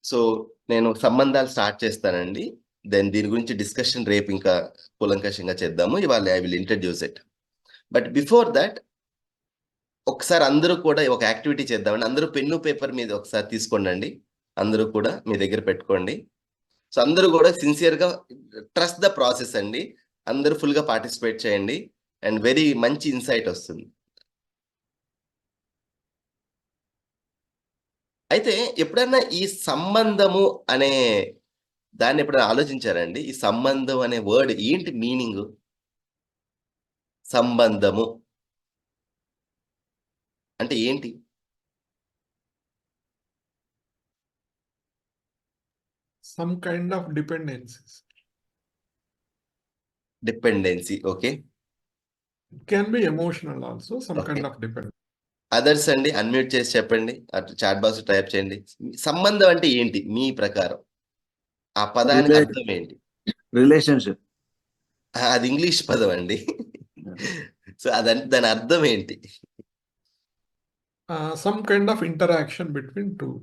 So నేను సంబంధాలు start చేస్తానండి. దెన్ దీని గురించి డిస్కషన్ రేపు ఇంకా కూలంకషంగా చేద్దాము. ఇవాళ I will introduce it. But before that ఒకసారి అందరూ కూడా ఒక యాక్టివిటీ చేద్దామండి. అందరూ పెన్ను పేపర్ మీద ఒకసారి తీసుకోండి. అందరూ కూడా మీ దగ్గర పెట్టుకోండి. సో అందరూ కూడా సిన్సియర్గా ట్రస్ట్ ద ప్రాసెస్ అండి. అందరూ ఫుల్గా పార్టిసిపేట్ చేయండి అండ్ వెరీ మంచి ఇన్సైట్ వస్తుంది. అయితే ఎప్పుడైనా ఈ సంబంధము అనే దాన్ని ఎప్పుడైనా ఆలోచించారండి? ఈ సంబంధం అనే వర్డ్ ఏంటి మీనింగ్? సంబంధము అంటే ఏంటి? Some kind of dependencies. Dependency. Okay. It can be emotional also, some Okay. kind of dependence. Others అండి అన్‌మ్యూట్ చేసి చెప్పండి. అటు చాట్ బాక్స్ టైప్ చేయండి. సంబంధం అంటే ఏంటి మీ ప్రకారం? ఆ పదానికి అర్థం ఏంటి? రిలేషన్షిప్. అది ఇంగ్లీష్ పదం అండి. సో దాని అర్థం ఏంటి? Some kind of interaction between two.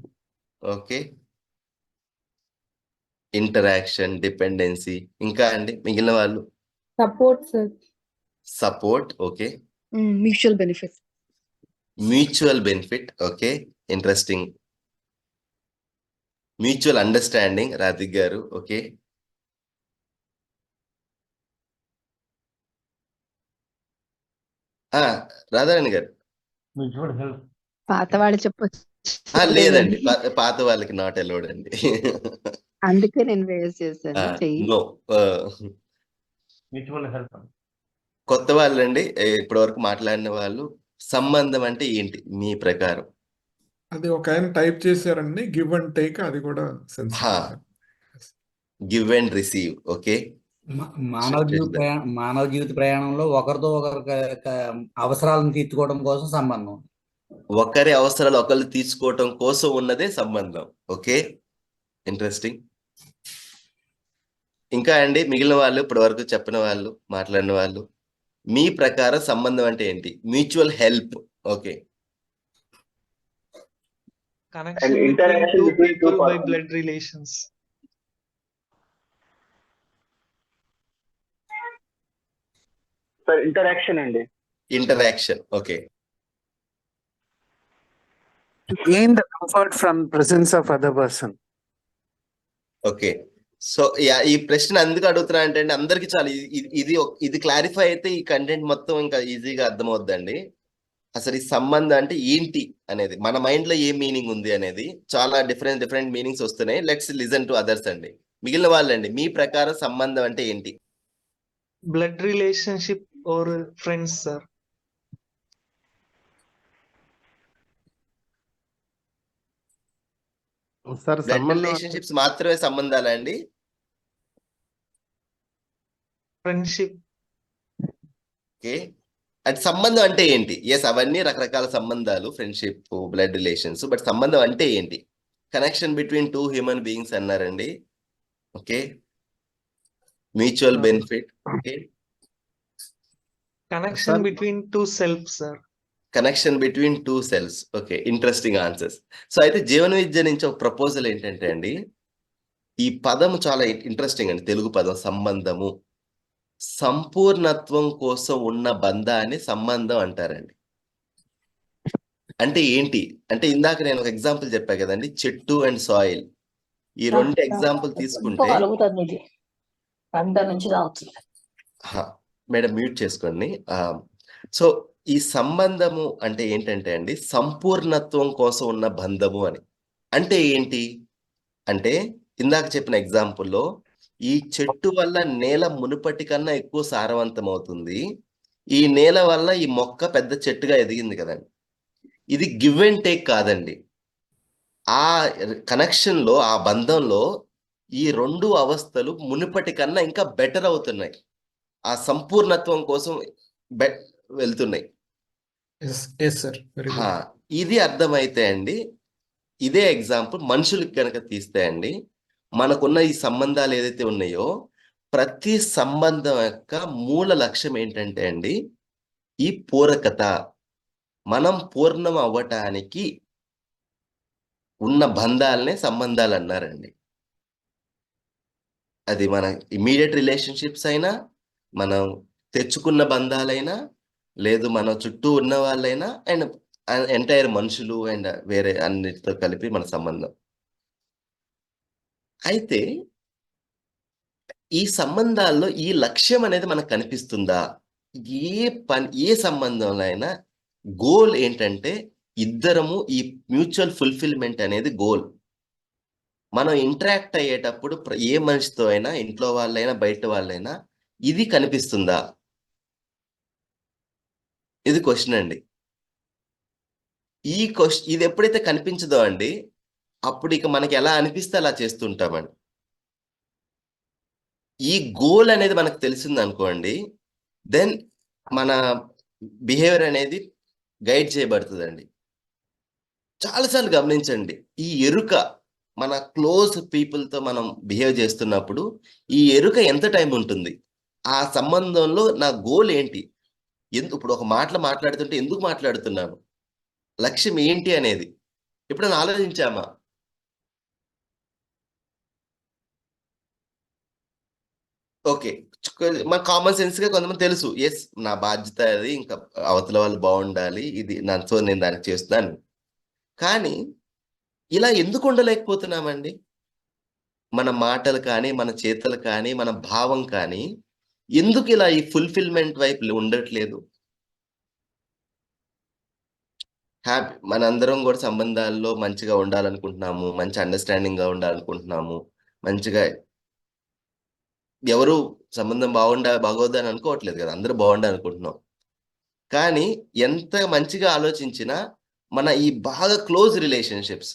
Okay. Interaction, dependency. ఇంకా అండి మిగిలిన వాళ్ళు? Support sir. Support. Okay. Mutual benefit. Mutual benefit. Okay. Interesting. Mutual understanding Radhik గారు. ఓకే. రాధారాణి గారు. Mutual help. పాతవాడు చెప్పొచ్చు. లేదండి. పాత వాళ్ళకి నాట్ అలౌడ్ అండి. అందుకే నేను వేస్ చేశాను. చెయ్యి. నో. Mutual help. కొత్త వాళ్ళండి ఇప్పటి వరకు మాట్లాడిన వాళ్ళు సంబంధం అంటే ఏంటి మీ ప్రకారం? అది ఒక ఆయన టైప్ చేశారండి, గివ్ అండ్ టేక్. అది కూడా sensitive. Give and receive. Okay. మానవ జీవిత ప్రయాణంలో ఒకరితో ఒకరు అవసరాలను తీర్చుకోవడం కోసం సంబంధం. ఒకరి అవసరాలు ఒకరు తీసుకోవటం కోసం ఉన్నదే సంబంధం. ఓకే. ఇంట్రెస్టింగ్. ఇంకా అండి మిగిలిన వాళ్ళు ఇప్పటి వరకు చెప్పిన వాళ్ళు మాట్లాడిన వాళ్ళు మీ ప్రకారం సంబంధం అంటే ఏంటి? Mutual help. Okay. Connection between two people by blood relations. Sir interaction అండి. Interaction. Okay. To gain the comfort from presence of other person. ఓకే. సో ఈ ప్రశ్న ఎందుకు అడుగుతున్నా అంటే అండి అందరికి చాలా ఇది క్లారిఫై అయితే ఈ కంటెంట్ మొత్తం ఇంకా ఈజీగా అర్థమవుద్దండి. అసలు ఈ సంబంధం అంటే ఏంటి అనేది మన మైండ్ లో ఏ మీనింగ్ ఉంది అనేది చాలా డిఫరెంట్ మీనింగ్స్ వస్తున్నాయి. లెట్స్ లిజన్ టు అదర్స్ అండి. మిగిలిన వాళ్ళండి మీ ప్రకారం సంబంధం అంటే ఏంటి? Blood relationship or friends, sir. Sir blood relationships మాత్రమే సంబంధాలా అండి? Friendship. ఓకే. అంటే సంబంధం అంటే ఏంటి? ఎస్ అవన్నీ రకరకాల సంబంధాలు, ఫ్రెండ్షిప్, బ్లడ్ రిలేషన్స్. బట్ సంబంధం అంటే ఏంటి? Connection between two human beings అన్నారండి. Okay. Mutual benefit. Okay. Connection between two selves, sir. Connection between two selves. Okay. Interesting answers. So అయితే జీవన విద్య నుంచి ఒక ప్రపోజల్ ఏంటంటే అండి ఈ పదము చాలా ఇంట్రెస్టింగ్ అండి. తెలుగు పదం సంబంధము. సంపూర్ణత్వం కోసం ఉన్న బంధాన్ని సంబంధం అంటారండి. అంటే ఏంటి? అంటే ఇందాక నేను ఒక ఎగ్జాంపుల్ చెప్పా కదండి, చెట్టు అండ్ సాయిల్. ఈ రెండు ఎగ్జాంపుల్ తీసుకుంటే మేడం మ్యూట్ చేసుకోండి. సో ఈ సంబంధము అంటే ఏంటంటే అండి సంపూర్ణత్వం కోసం ఉన్న బంధము అని. అంటే ఏంటి అంటే ఇందాక చెప్పిన ఎగ్జాంపుల్లో ఈ చెట్టు వల్ల నేల మునుపటి కన్నా ఎక్కువ సారవంతం అవుతుంది. ఈ నేల వల్ల ఈ మొక్క పెద్ద చెట్టుగా ఎదిగింది కదండి. ఇది గివ్ అండ్ టేక్ కాదండి. ఆ కనెక్షన్ లో ఆ బంధంలో ఈ రెండు అవస్థలు మునుపటి కన్నా ఇంకా బెటర్ అవుతున్నాయి. ఆ సంపూర్ణత్వం కోసం వెళ్తున్నాయి. ఇది అర్థమైతే అండి ఇదే ఎగ్జాంపుల్ మనుషులకి కనుక తీస్తే అండి మనకున్న ఈ సంబంధాలు ఏదైతే ఉన్నాయో ప్రతి సంబంధం యొక్క మూల లక్ష్యం ఏంటంటే అండి ఈ పూరకత. మనం పూర్ణం అవ్వటానికి ఉన్న బంధాలనే సంబంధాలు అన్నారండి. అది మన ఇమీడియట్ రిలేషన్షిప్స్ అయినా, మనం తెచ్చుకున్న బంధాలైనా, లేదు మన చుట్టూ ఉన్న వాళ్ళైనా, అండ్ ఎంటైర్ మనుషులు అండ్ వేరే అన్నిటితో కలిపి మన సంబంధం. అయితే ఈ సంబంధాల్లో ఈ లక్ష్యం అనేది మనకు కనిపిస్తుందా? ఏ సంబంధంలో అయినా గోల్ ఏంటంటే ఇద్దరము ఈ మ్యూచువల్ ఫుల్ఫిల్మెంట్ అనేది గోల్. మనం ఇంటరాక్ట్ అయ్యేటప్పుడు ఏ మనిషితో అయినా, ఇంట్లో వాళ్ళైనా, బయట వాళ్ళైనా ఇది కనిపిస్తుందా? ఇది క్వశ్చన్ అండి. ఇది ఎప్పుడైతే కనిపించదో అండి, అప్పుడు ఇక మనకి ఎలా అనిపిస్తే అలా చేస్తుంటామండి. ఈ గోల్ అనేది మనకు తెలిసిందనుకోండి, దెన్ మన బిహేవియర్ అనేది గైడ్ చేయబడుతుందండి. చాలాసార్లు గమనించండి, ఈ ఎరుక మన క్లోజ్ పీపుల్తో మనం బిహేవ్ చేస్తున్నప్పుడు ఈ ఎరుక ఎంత టైం ఉంటుంది, ఆ సంబంధంలో నా గోల్ ఏంటి, ఇప్పుడు ఒక మాట్లాడుతుంటే ఎందుకు మాట్లాడుతున్నాను, లక్ష్యం ఏంటి అనేది ఎప్పుడైనా ఆలోచించామా? ఓకే, మన కామన్ సెన్స్ గా కొంతమంది తెలుసు, ఎస్ నా బాధ్యత అది, ఇంకా అవతల వాళ్ళు బాగుండాలి, ఇది సో నేను దానికి చేస్తున్నాను. కానీ ఇలా ఎందుకు ఉండలేకపోతున్నామండి? మన మాటలు కానీ, మన చేతలు కానీ, మన భావం కానీ ఎందుకు ఇలా ఈ ఫుల్ఫిల్మెంట్ వైపు ఉండట్లేదు? మనందరం కూడా సంబంధాల్లో మంచిగా ఉండాలనుకుంటున్నాము, మంచి అండర్స్టాండింగ్ గా ఉండాలనుకుంటున్నాము, మంచిగా ఎవరు సంబంధం బాగోద్దని అనుకోవట్లేదు కదా, అందరూ బాగుండాలనుకుంటున్నాం. కానీ ఎంత మంచిగా ఆలోచించినా మన ఈ బాగా క్లోజ్ రిలేషన్షిప్స్,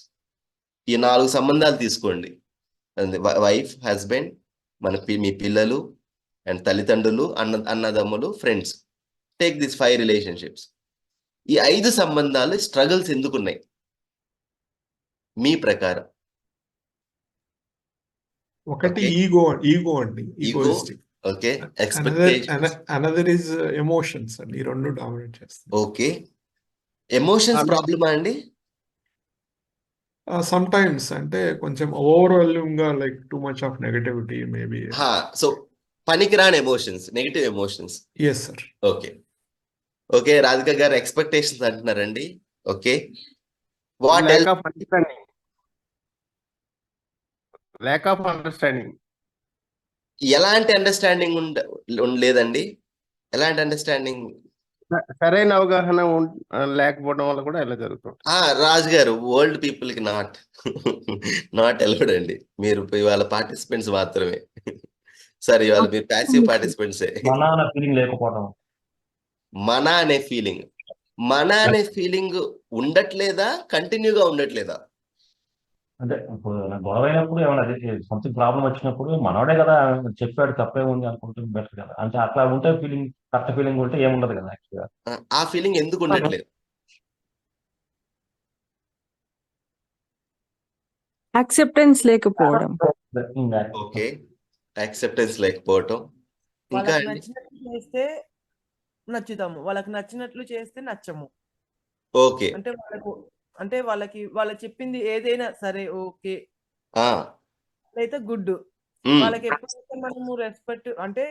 ఈ 4 సంబంధాలు తీసుకోండి, వైఫ్, హస్బెండ్, మీ పిల్లలు అండ్ తల్లిదండ్రులు, అన్నదమ్ములు, ఫ్రెండ్స్, టేక్ దిస్ 5 రిలేషన్షిప్స్. ఈ 5 సంబంధాలు స్ట్రగుల్స్ ఎందుకున్నాయి మీ ప్రకారం? ఒకటి Okay. ఈగో అండి, egoistic. Okay, expectations. Another is emotions అండి. ఈ రెండు డామినేట్ చేస్తాయి. ఓకే, ఎమోషన్స్ ప్రాబ్లమా అండి? సమ్ టైమ్స్ అంటే కొంచెం ఓవర్వెల్మింగ్ గా, like too much of negativity maybe. So పనికిరాని emotions, negative emotions. Yes sir. Okay, okay, Radhika గారు ఎక్స్పెక్టేషన్స్ అంటున్నారండి. Okay, what lack of understanding. Lack of understanding. ఎలాంటి అండర్స్టాండింగ్ లేదండి? ఎలాంటి అండర్స్టాండింగ్? సరైన అవగాహన లేకపోవడం వల్ల కూడా ఇలా జరుగుతుంది. రాజు గారు, ఓల్డ్ పీపుల్ కి నాట్ అలౌడ్ అండి. మీరు ఇవాళ పార్టిసిపెంట్స్ మాత్రమే. సార్, ఇవాళ మీరు ప్యాసివ్ పార్టిసిపెంట్సే. మన అనే ఫీలింగ్ ఉండట్లేదా? కంటిన్యూగా ఉండట్లేదా? అంటే ఇప్పుడు గొడవ అయినప్పుడు ఏమన్నా సంథింగ్ ప్రాబ్లం వచ్చినప్పుడు మనోడే కదా చెప్పాడు, తప్పే ఉంది అనుకుంటుంది బెటర్ కదా. అంటే అట్లా ఉంటే ఫీలింగ్, కరెక్ట్ ఫీలింగ్ ఉంటే ఏముండదు కదా యాక్చువల్గా. ఆ ఫీలింగ్ ఎందుకు ఉండట్లేదు? యాక్సెప్టెన్స్ లేకపోవడం. ఓకే, యాక్సెప్టెన్స్ లేకపోవటం. ఇంకా వాళ్ళకి నచ్చినట్లు చేస్తే నచ్చుతాము, వాళ్ళకి నచ్చినట్లు చేస్తే నచ్చము. ఓకే, అంటే వాళ్ళకి చెప్పింది ఏదైనా సరే ఓకే, అయితే గుడ్. వాళ్ళకి ఎప్పుడైతే మనము రెస్పెక్ట్, అంటే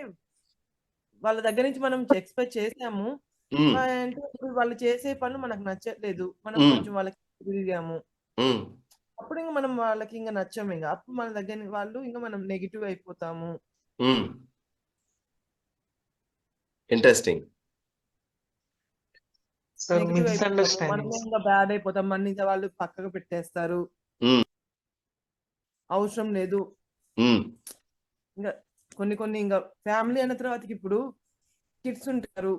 వాళ్ళ దగ్గర నుంచి మనం ఎక్స్పెక్ట్ చేసాము, అంటే ఇప్పుడు వాళ్ళు చేసే పనులు మనకు నచ్చట్లేదు, మనం కొంచెం వాళ్ళకి తిరిగాము, అప్పుడు ఇంకా మనం వాళ్ళకి ఇంకా నచ్చము. ఇంకా అప్పుడు మన దగ్గర వాళ్ళు ఇంకా మనం నెగిటివ్ అయిపోతాము. ఇంట్రెస్టింగ్. మనం ఇంకా బ్యాడ్ అయిపోతాం, మన ఇంకా వాళ్ళు పక్కకు పెట్టేస్తారు, అవసరం లేదు. ఇంకా కొన్ని ఇంకా ఫ్యామిలీ అన్న తర్వాత ఇప్పుడు కిడ్స్ ఉంటారు,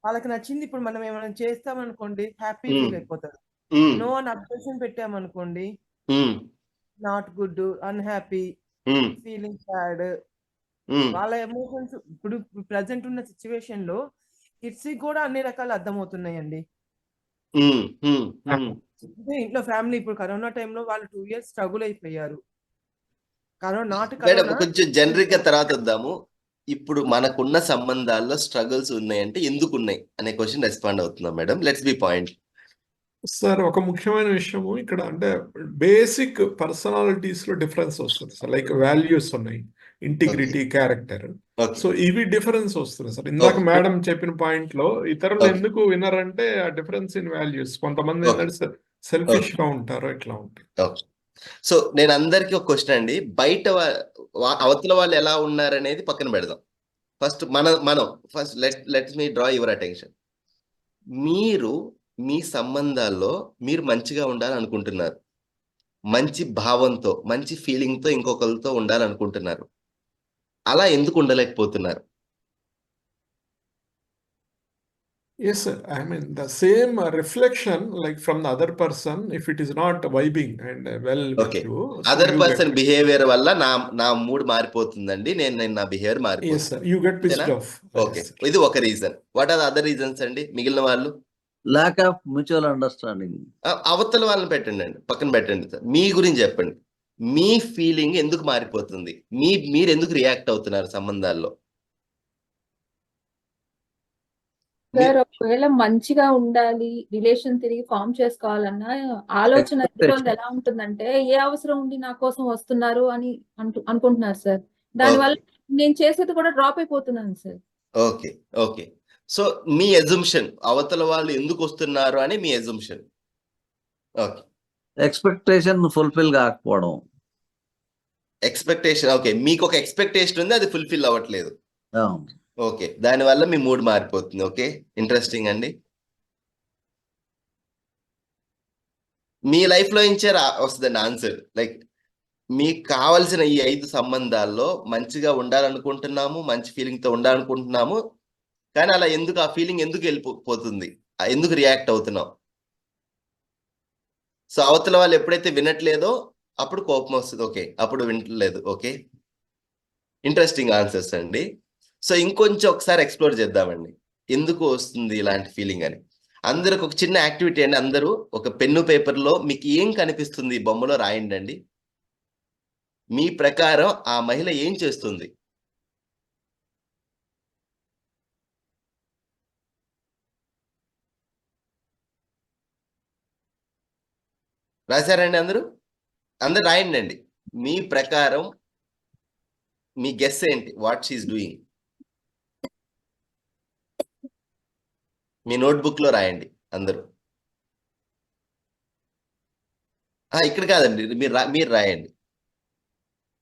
వాళ్ళకి నచ్చింది ఇప్పుడు మనం ఏమైనా చేస్తామనుకోండి, హ్యాపీ ఫీల్ అయిపోతారు. నో అని అబ్జెక్షన్ పెట్టామనుకోండి, not good, unhappy, feeling sad. వాళ్ళ ఎమోషన్స్ ఇప్పుడు ప్రజెంట్ ఉన్న సిచ్యువేషన్ లో కిడ్స్ కూడా అన్ని రకాలు అర్థమవుతున్నాయండి. ఇంట్లో ఫ్యామిలీ ఇప్పుడు కరోనా టైంలో వాళ్ళు 2 years స్ట్రగుల్ అయిపోయారు. కొంచెం జనరిక్ గా తర్వాత వద్దాము. ఇప్పుడు మనకున్న సంబంధాల్లో స్ట్రగుల్స్ ఉన్నాయంటే ఎందుకు ఉన్నాయి అనే క్వశ్చన్ రెస్పాండ్ అవుతుందా madam? Let's be point. Sir ఒక ముఖ్యమైన విషయము ఇక్కడ అంటే బేసిక్ పర్సనాలిటీస్ లో డిఫరెన్స్ వస్తుంది సార్. లైక్ వాల్యూస్ ఉన్నాయి, ఇంటిగ్రిటీ, క్యారెక్టర్. ఓకే సో ఇవి డిఫరెన్స్ వస్తుంది సార్. ఇందాక ఓకే మేడం చెప్పిన పాయింట్ లో ఇతరులు ఓకే ఎందుకు వినరంటే ఆ డిఫరెన్స్ ఇన్ వాల్యూస్. కొంతమంది ఓకే ఏంటంటే సెల్ఫిష్ ఓకే గా ఉంటారు, ఇట్లా ఉంటాయి. ఓకే సో నేను అందరికీ ఒక క్వశ్చన్ అండి, బయట అవతల వాళ్ళు ఎలా ఉన్నారనేది పక్కన పెడదాం. ఫస్ట్ మనం first let me draw your attention. మీరు మీ సంబంధాల్లో మీరు మంచిగా ఉండాలనుకుంటున్నారు, మంచి భావంతో మంచి ఫీలింగ్తో ఇంకొకరితో ఉండాలనుకుంటున్నారు. అలా ఎందుకు ఉండలేకపోతున్నారు? Yes, sir. I mean, the same reflection, like from the other person, if it is not vibing and well with okay you, so other you person get, behaviour వల్ల నా మూడ్ మారిపోతుందండి, నేను నా బిహేవియర్ yes, sir, మారిపోతుంది. you get pissed అంతేనా? off. Okay Yes, sir. ఇది ఒక reason. What are other reasons అండి మిగిలిన వాళ్ళు? lack of mutual understanding. అవతల వాళ్ళని పెట్టండి అండి, పక్కన పెట్టండి సార్. మీ గురించి చెప్పండి. మీ ఫీలింగ్ ఎందుకు మారిపోతుంది? మీరు ఎందుకు రియాక్ట్ అవుతున్నారు సంబంధాల్లో? సార్ ఒకవేళ మంచిగా ఉండాలి, రిలేషన్ తిరిగి ఫామ్ చేసుకోవాలన్నా ఆలోచన ఎదుటి ఎలా ఉంటుందంటే ఏ అవసరం ఉండి నా కోసం వస్తున్నారు అని అనుకుంటున్నారు సార్. దానివల్ల నేను చేసేది కూడా డ్రాప్ అయిపోతున్నాను సార్. ఓకే ఓకే సో మీ ఎజంప్షన్ అవతల వాళ్ళు ఎందుకు వస్తున్నారు అని మీ ఎజంప్షన్. ఓకే ఎక్స్పెక్టేషన్ ఫుల్ఫిల్ కాకపోవడం. ఎక్స్పెక్టేషన్, ఓకే మీకు ఒక ఎక్స్పెక్టేషన్ ఉంది, అది ఫుల్ఫిల్ అవ్వట్లేదు. ఓకే దానివల్ల మీ మూడ్ మారిపోతుంది. ఓకే ఇంట్రెస్టింగ్ అండి. మీ లైఫ్ లో నుంచే వస్తుందండి ఆన్సర్. లైక్ మీకు కావాల్సిన ఈ 5 సంబంధాల్లో మంచిగా ఉండాలనుకుంటున్నాము, మంచి ఫీలింగ్ తో ఉండాలనుకుంటున్నాము, కానీ అలా ఎందుకు ఆ ఫీలింగ్ ఎందుకు వెళ్ళిపోతుంది, ఎందుకు రియాక్ట్ అవుతున్నాం? సో అవతల వాళ్ళు ఎప్పుడైతే వినట్లేదో అప్పుడు కోపం వస్తుంది. ఓకే అప్పుడు వినట్లేదు. ఓకే ఇంట్రెస్టింగ్ ఆన్సర్స్ అండి. సో ఇంకొంచెం ఒకసారి ఎక్స్ప్లోర్ చేద్దామండి, ఎందుకు వస్తుంది ఇలాంటి ఫీలింగ్ అని. అందరికి ఒక చిన్న యాక్టివిటీ అండి. అందరూ ఒక పెన్ను పేపర్లో మీకు ఏం కనిపిస్తుంది ఈ బొమ్మలో రాయండి అండి. మీ ప్రకారం ఆ మహిళ ఏం చేస్తుంది? రాశారండి అందరూ? అందరు రాయండి అండి. మీ ప్రకారం మీ గెస్ ఏంటి? What she is doing? మీ నోట్బుక్ లో రాయండి అందరూ. ఇక్కడ కాదండి, మీరు రాయండి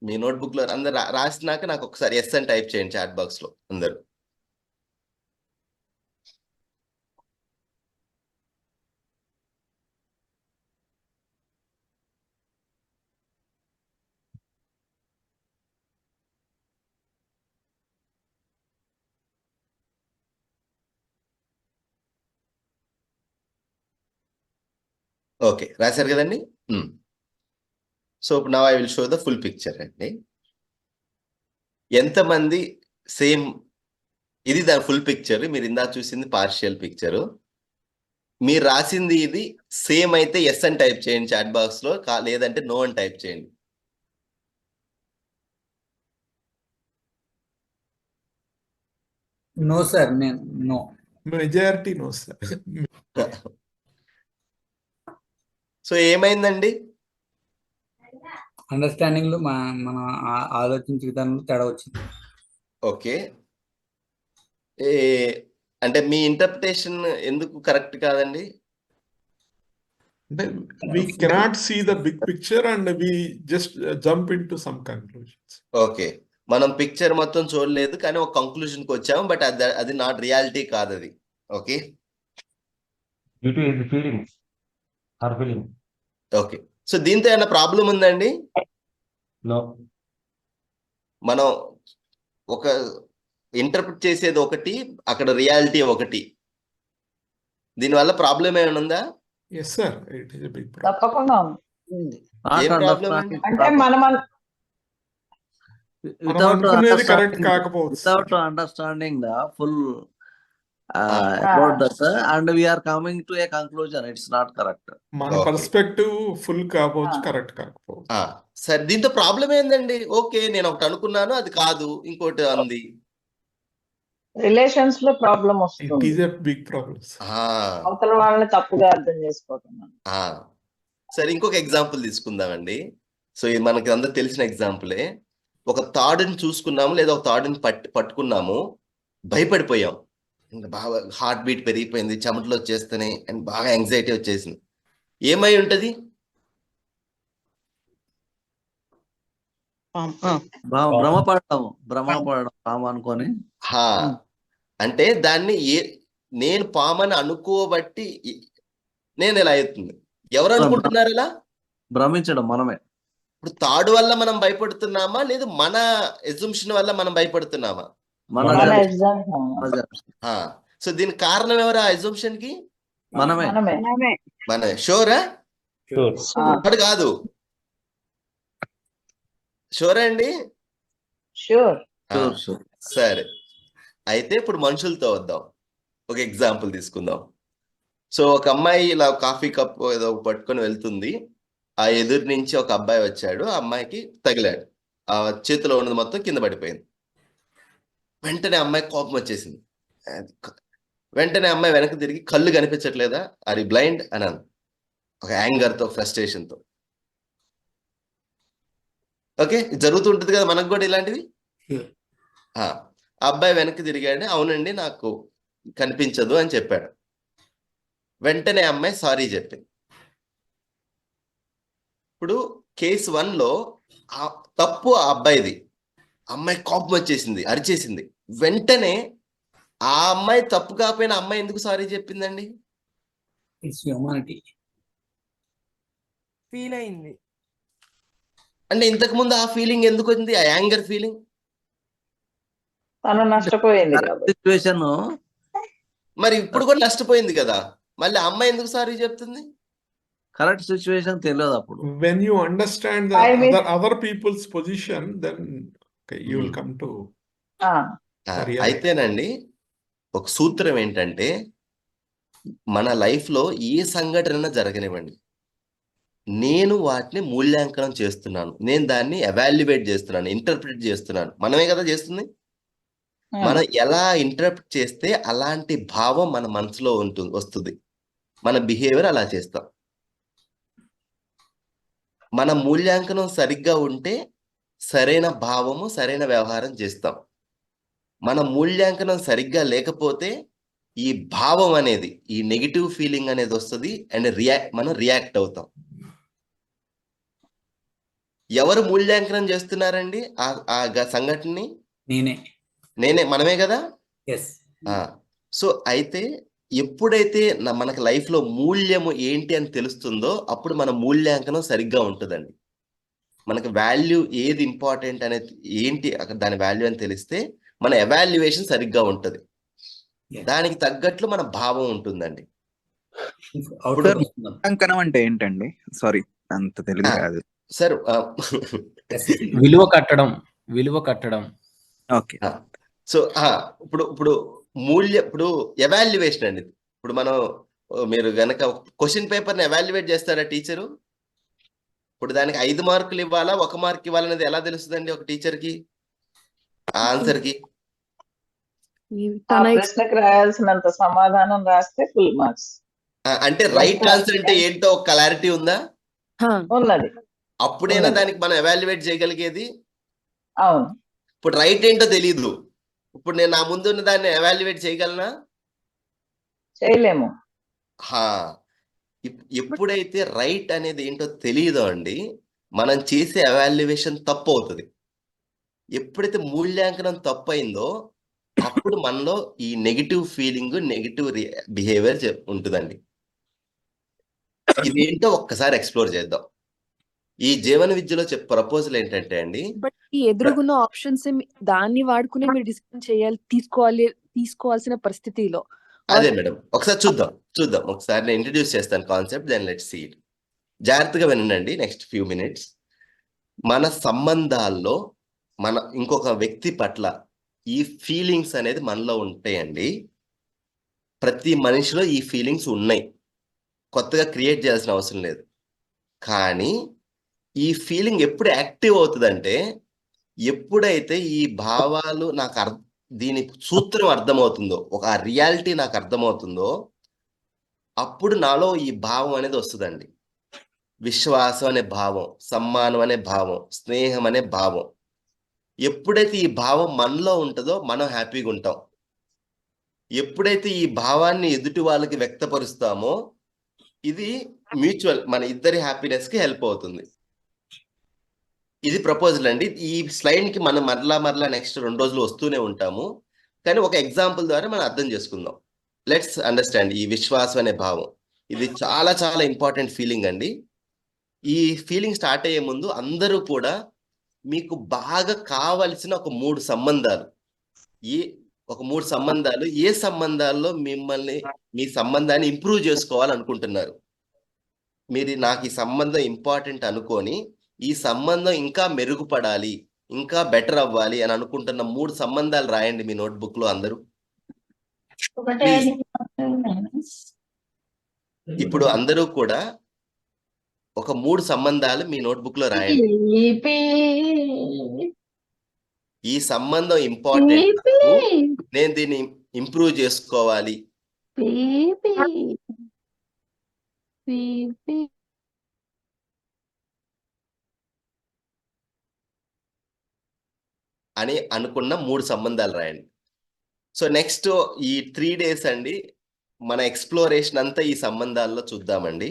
మీ నోట్బుక్ లో. అందరు రాసినాక నాకు ఒకసారి ఎస్ అని టైప్ చేయండి చాట్ బాక్స్ లో అందరు. ఓకే రాశారు కదండి. So now I will show the full picture అండి. ఎంతమంది సేమ్, ఇది దాని ఫుల్ పిక్చర్. మీరు ఇందాక చూసింది పార్షియల్ పిక్చరు. మీరు రాసింది ఇది సేమ్ అయితే ఎస్ అని టైప్ చేయండి చాట్ బాక్స్ లో, లేదంటే నో అని టైప్ చేయండి. నో సార్, నేను no. Majority no sir. So ఏమైందండి? అండర్స్టాండింగ్ లో మన ఆలోచించే విధానంలో తేడా వచ్చింది. ఓకే అంటే మీ ఇంటర్ప్రిటేషన్ ఎందుకు కరెక్ట్ కాదండి? అంటే we cannot see the big picture and we just jump into some conclusions. Okay మనం పిక్చర్ మొత్తం చూడలేదు కానీ ఒక కంక్లూజన్కి వచ్చాము, బట్ అది నాట్ రియాలిటీ కాదు అది. Okay due to his feelings, her feeling. Okay so దీంతో ఏమైనా ప్రాబ్లం ఉందండి? నో. మనం ఒక ఇంటర్ప్రిట్ చేసేది ఒకటి, అక్కడ రియాలిటీ ఒకటి. దీనివల్ల ప్రాబ్లం ఏమైనా ఉందా? Yes sir, it is a big problem. తప్పకుండా ఉంది. ఏం ప్రాబ్లం అండి? అంటే మనం అనుకునేది కరెక్ట్ కాకపోవచ్చు. Without understanding the full about that, and we are coming to a conclusion, it's not correct. మన Okay. పర్స్పెక్టివ్ ఫుల్ కాకపోవచ్చు, కరెక్ట్ కాకపోవచ్చు. సరే దీంతో ప్రాబ్లం ఏందండి? ఓకే నేను ఒకటి అనుకున్నాను అది కాదు, ఇంకోటి అంది. రిలేషన్స్ లో ప్రాబ్లం ఇట్ వస్తుంది. Is a big problems. అవతల వాళ్ళని తప్పుగా అర్థం చేసుకోవటం. సరే, ఇంకొక ఎగ్జాంపుల్ తీసుకుందామండి. సో ఇది మనకి అందరూ తెలిసిన ఎగ్జాంపులే. ఒక తాడుని చూసుకున్నాము, లేదా ఒక తాడుని పట్టుకున్నాము, భయపడిపోయాం. ఇంకా బాగా హార్ట్ బీట్ పెరిగిపోయింది, చెమటలు వచ్చేస్తున్నాయి అండ్ బాగా యాంగ్జైటీ వచ్చేసింది. ఏమై ఉంటది? భ్రమపడడం పాము అనుకొని. అంటే దాన్ని నేను పామని అనుకోబట్టి నేను ఇలా అవుతుంది. ఎవరు అనుకుంటున్నారు ఇలా? భ్రమించడం మనమే. ఇప్పుడు తాడు వల్ల మనం భయపడుతున్నామా, లేదు మన ఎజంప్షన్ వల్ల మనం భయపడుతున్నామా? సో దీనికి కారణం ఎవరు? ఆ ఎజంప్షన్ కి మనమే. షూరా? తాడు కాదు. షూరా అండి? షూర్. సరే, అయితే ఇప్పుడు మనుషులతో వద్దాం. ఒక ఎగ్జాంపుల్ తీసుకుందాం. సో ఒక అమ్మాయి ఇలా కాఫీ కప్ ఏదో పట్టుకొని వెళ్తుంది. ఆ ఎదురు నుంచి ఒక అబ్బాయి వచ్చాడు, ఆ అమ్మాయికి తగిలాడు. ఆ చేతిలో ఉన్నది మొత్తం కింద పడిపోయింది. వెంటనే అమ్మాయి కోపం వచ్చేసింది. వెంటనే అమ్మాయి వెనక్కి తిరిగి, కళ్ళు కనిపించట్లేదా, ఆర్ యు బ్లైండ్ అని అంది, ఒక యాంగర్తో, ఫ్రస్ట్రేషన్తో. ఓకే, జరుగుతుంటుంది కదా మనకు కూడా ఇలాంటివి. ఆ అబ్బాయి వెనక్కి తిరిగాడు, అవునండి నాకు కనిపించదు అని చెప్పాడు. వెంటనే అమ్మాయి సారీ చెప్పింది. ఇప్పుడు కేసు 1లో తప్పు ఆ అబ్బాయిది. అమ్మాయి కోపం వచ్చేసింది, అరిచేసింది. వెంటనే ఆ అమ్మాయి తప్పు కాకపోయినా అమ్మాయి ఎందుకు సారీ చెప్పిందండి? ఫీల్ అయింది. అంటే ఇంతకు ముందు ఆ ఫీలింగ్ ఎందుకు ఉంది? ఆ యాంగర్ ఫీలింగ్ తను నష్టపోయింది. సిచ్యువేషన్ మరి ఇప్పుడు కూడా నష్టపోయింది కదా, మళ్ళీ అమ్మాయి ఎందుకు సారీ చెప్తుంది? కరెక్ట్ సిచ్యువేషన్ తెలియదు అప్పుడు. When you understand the other people's position, then you will come to. అయితేనండి ఒక సూత్రం ఏంటంటే, మన లైఫ్లో ఏ సంఘటన జరగనివ్వండి, నేను వాటిని మూల్యాంకనం చేస్తున్నాను, నేను దాన్ని ఎవాల్యుయేట్ చేస్తున్నాను, ఇంటర్ప్రిట్ చేస్తున్నాను. మనమే కదా చేస్తుంది. మనం ఎలా ఇంటర్ప్రిట్ చేస్తే అలాంటి భావం మన మనసులో వస్తుంది. మన బిహేవియర్ అలా చేస్తాం. మన మూల్యాంకనం సరిగ్గా ఉంటే సరైన భావము, సరైన వ్యవహారం చేస్తాం. మన మూల్యాంకనం సరిగ్గా లేకపోతే ఈ భావం అనేది, ఈ నెగిటివ్ ఫీలింగ్ అనేది వస్తుంది అండ్ మనం రియాక్ట్ అవుతాం. ఎవరు మూల్యాంకనం చేస్తున్నారండి ఆ సంఘటనని? నేనే, మనమే కదా. సో అయితే ఎప్పుడైతే మనకి లైఫ్లో మూల్యము ఏంటి అని తెలుస్తుందో అప్పుడు మన మూల్యాంకనం సరిగ్గా ఉంటుందండి. మనకి వాల్యూ ఏది ఇంపార్టెంట్ అనేది ఏంటి, దాని వాల్యూ అని తెలిస్తే మన ఎవాల్యుయేషన్ సరిగ్గా ఉంటుంది. దానికి తగ్గట్లు మన భావం ఉంటుందండి. మూల్యాంకనం అంటే ఏంటండి? సారీ, అంత తెలియదు కాదు సార్. విలువ కట్టడం. ఓకే. సో ఇప్పుడు ఇప్పుడు ఎవాల్యుయేషన్ అండి. ఇప్పుడు మీరు గనక క్వశ్చన్ పేపర్ని ఎవాల్యుయేట్ చేస్తారా టీచరు? ఇప్పుడు దానికి 5 మార్కులు ఇవ్వాలా, 1 మార్క్ ఇవ్వాలనేది ఎలా తెలుస్తుందండి ఒక టీచర్కి? ఆ ఆన్సర్కి ప్రశ్నకు రాయాల్సినంత సమాధానం రాస్తే ఫుల్ మార్క్స్. అంటే రైట్ ఆన్సర్ అంటే ఏంటో ఒక క్లారిటీ ఉందా? ఉన్నది. అప్పుడైనా దానికి మనం ఎవాల్యుయేట్ చేయగలిగేది. అవును. ఇప్పుడు రైట్ ఏంటో తెలియదు, ఇప్పుడు నేను నా ముందు ఉన్న దాన్ని ఎవాల్యుయేట్ చేయగలనా? చేయలేము. ఎప్పుడైతే రైట్ అనేది ఏంటో తెలియదో అండి, మనం చేసే ఎవాల్యుయేషన్ తప్పు అవుతుంది. ఎప్పుడైతే మూల్యాంకనం తప్పు అయిందో అప్పుడు మనలో ఈ నెగిటివ్ ఫీలింగ్, నెగిటివ్ బిహేవియర్ ఉంటుందండి. ఇదేంటో ఒక్కసారి ఎక్స్ప్లోర్ చేద్దాం. ఈ జీవన విద్యలో ప్రపోజల్ ఏంటంటే అండి, బట్ ఈ ఎదురుగున్న ఆప్షన్స్ దాన్ని వాడుకునే మీరు డిసిషన్ తీసుకోవాల్సిన పరిస్థితిలో. అదే మేడం, ఒకసారి చూద్దాం. ఒకసారి నేను ఇంట్రడ్యూస్ చేస్తాను concept, then let's see it. జాగ్రత్తగా వినండి నెక్స్ట్ ఫ్యూ మినిట్స్. మన సంబంధాల్లో మన ఇంకొక వ్యక్తి పట్ల ఈ ఫీలింగ్స్ అనేది మనలో ఉంటాయండి. ప్రతి మనిషిలో ఈ ఫీలింగ్స్ ఉన్నాయి, కొత్తగా క్రియేట్ చేయాల్సిన అవసరం లేదు. కానీ ఈ ఫీలింగ్ ఎప్పుడు యాక్టివ్ అవుతుందంటే, ఎప్పుడైతే ఈ భావాలు నాకు దీని సూత్రం అర్థమవుతుందో, ఒక ఆ రియాలిటీ నాకు అర్థమవుతుందో, అప్పుడు నాలో ఈ భావం అనేది వస్తుందండి. విశ్వాసం అనే భావం, సమ్మానం అనే భావం, స్నేహం అనే భావం. ఎప్పుడైతే ఈ భావం మనలో ఉంటుందో మనం హ్యాపీగా ఉంటాం. ఎప్పుడైతే ఈ భావాన్ని ఎదుటి వాళ్ళకి వ్యక్తపరుస్తామో ఇది మ్యూచువల్, మన ఇద్దరి హ్యాపీనెస్కి హెల్ప్ అవుతుంది. ఇది ప్రపోజల్ అండి. ఈ స్లైడ్కి మనం మరలా నెక్స్ట్ 2 రోజులు వస్తూనే ఉంటాము. కానీ ఒక ఎగ్జాంపుల్ ద్వారా మనం అర్థం చేసుకుందాం. లెట్స్ అండర్స్టాండ్ ఈ విశ్వాసం అనే భావం. ఇది చాలా చాలా ఇంపార్టెంట్ ఫీలింగ్ అండి. ఈ ఫీలింగ్ స్టార్ట్ అయ్యే ముందు అందరూ కూడా మీకు బాగా కావలసిన ఒక 3 సంబంధాలు, ఏ సంబంధాల్లో మిమ్మల్ని మీ సంబంధాన్ని ఇంప్రూవ్ చేసుకోవాలనుకుంటున్నారు. మీరు నాకు ఈ సంబంధం ఇంపార్టెంట్ అనుకొని ఈ సంబంధం ఇంకా మెరుగుపడాలి, ఇంకా బెటర్ అవ్వాలి అని అనుకుంటున్న 3 సంబంధాలు రాయండి మీ నోట్బుక్ లో అందరూ. Please. ఇప్పుడు అందరూ కూడా ఒక 3 సంబంధాలు మీ నోట్బుక్ లో రాయండి. ఈ సంబంధం ఇంపార్టెంట్, నేను దీన్ని ఇంప్రూవ్ చేసుకోవాలి. అని అనుకున్న 3 సంబంధాలు రాయండి. సో నెక్స్ట్ ఈ 3 days అండి మన ఎక్స్ప్లోరేషన్ అంతా ఈ సంబంధాల్లో చూద్దామండి.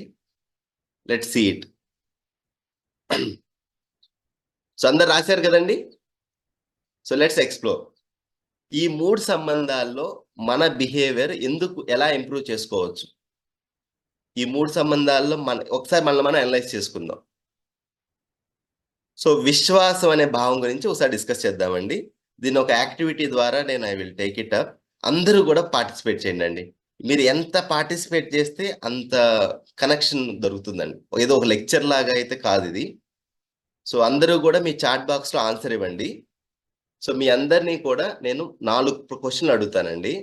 Let's see it. సో అందరు రాశారు కదండి. So let's explore. ఈ 3 సంబంధాల్లో మన బిహేవియర్ ఎలా ఇంప్రూవ్ చేసుకోవచ్చు. ఈ 3 సంబంధాల్లో ఒకసారి మనం అనలైజ్ చేసుకుందాం. సో విశ్వాసం అనే భావం గురించి ఒకసారి డిస్కస్ చేద్దామండి. దీన్ని ఒక యాక్టివిటీ ద్వారా I will take it up. అందరూ కూడా పార్టిసిపేట్ చేయండి. మీరు ఎంత పార్టిసిపేట్ చేస్తే అంత కనెక్షన్ దొరుకుతుందండి. ఏదో ఒక లెక్చర్ లాగా అయితే కాదు ఇది. సో అందరూ కూడా మీ చాట్ బాక్స్లో ఆన్సర్ ఇవ్వండి. సో మీ అందరినీ కూడా నేను 4 క్వశ్చన్లు అడుగుతానండి.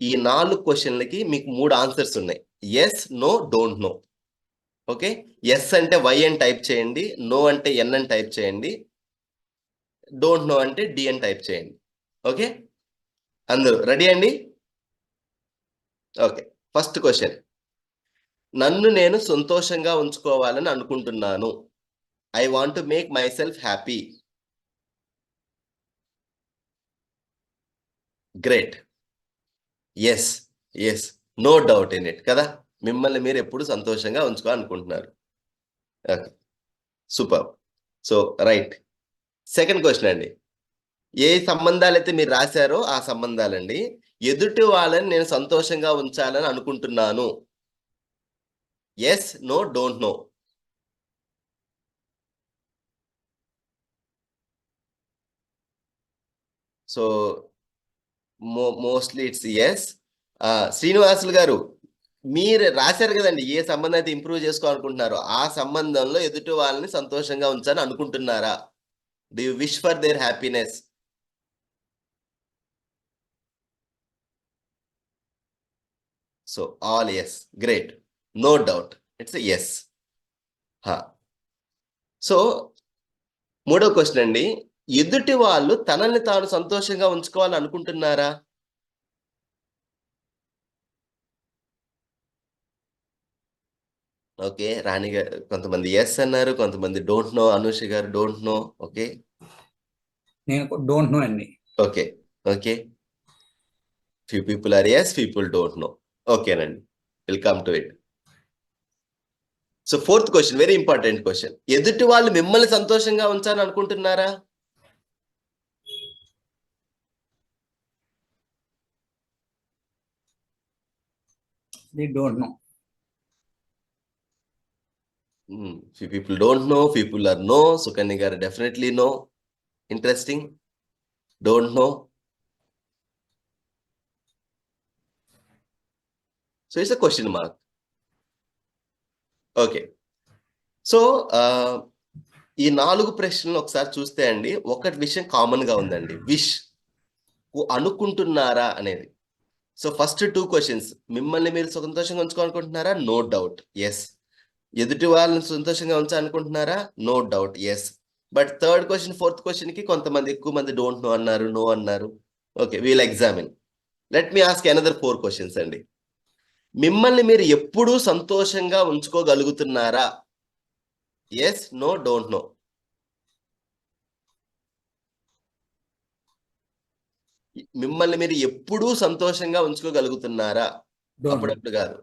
ఈ 4 క్వశ్చన్లకి మీకు 3 ఆన్సర్స్ ఉన్నాయి. Yes, no, don't know. Okay, yes అంటే వై అని టైప్ చేయండి, నో అంటే ఎన్ అని టైప్ చేయండి, డోంట్ నో అంటే డి అని టైప్ చేయండి. ఓకే, అందరూ రెడీ అండి? Okay, first question. నన్ను నేను సంతోషంగా ఉంచుకోవాలని అనుకుంటున్నాను. I want to make myself happy. Great. Yes, yes, no doubt in it కదా. మిమ్మల్ని మీరు ఎప్పుడు సంతోషంగా ఉంచుకోవాలనుకుంటున్నారు. Okay, super. So right. Second question అండి. ఏ సంబంధాలు అయితే మీరు రాశారో ఆ సంబంధాలండి. ఎదుటి వాళ్ళని నేను సంతోషంగా ఉంచాలని అనుకుంటున్నాను. Yes, no, don't know. So mostly it's yes. Srinivasulu గారు మీరు రాశారు కదండి, ఏ సంబంధం అయితే ఇంప్రూవ్ చేసుకోవాలనుకుంటున్నారో ఆ సంబంధంలో ఎదుటి వాళ్ళని సంతోషంగా ఉంచాలని అనుకుంటున్నారా? Do you wish for their happiness? So all yes. Great. No doubt, it's yes. So మూడో క్వశ్చన్ అండి. ఎదుటి వాళ్ళు తనని తాను సంతోషంగా ఉంచుకోవాలని అనుకుంటున్నారా? ఓకే, రాణి గారు కొంతమంది ఎస్ అన్నారు, కొంతమంది డోంట్ నో. అనూష గారు డోంట్ నో. ఓకే, నేను డోంట్ నో అండి. Okay, okay. Few people are yes, people don't know. ఓకేనండి, welcome to it. So fourth question, very important question. ఎదుటి వాళ్ళు మిమ్మల్ని సంతోషంగా ఉంచాలని అనుకుంటున్నారా? They don't know. Few people don't know, people are no. Sukanya garu definitely no. Interesting. Don't know. So it's a question mark. Okay. So ఈ 4 ప్రశ్నలు ఒకసారి చూస్తే అండి ఒకటి విషయం కామన్ గా ఉందండి. విష్, అనుకుంటున్నారా అనేది. సో ఫస్ట్ 2 క్వశ్చన్స్, మిమ్మల్ని మీరు సంతోషంగా ఉంచుకోవాలనుకుంటున్నారా? No doubt, yes. ఎదుటి వాళ్ళని సంతోషంగా ఉంచాలనుకుంటున్నారా? No doubt, yes. But third question, fourth question కి కొంతమంది ఎక్కువ మంది డోంట్ నో అన్నారు, నో అన్నారు. Okay, we'll examine. Let me ask another 4 questions అండి. మిమ్మల్ని మీరు ఎప్పుడూ సంతోషంగా ఉంచుకోగలుగుతున్నారా? Yes, no, don't know. మిమ్మల్ని మీరు ఎప్పుడూ సంతోషంగా ఉంచుకోగలుగుతున్నారా? Don't know. అప్పుడప్పుడు కాదు.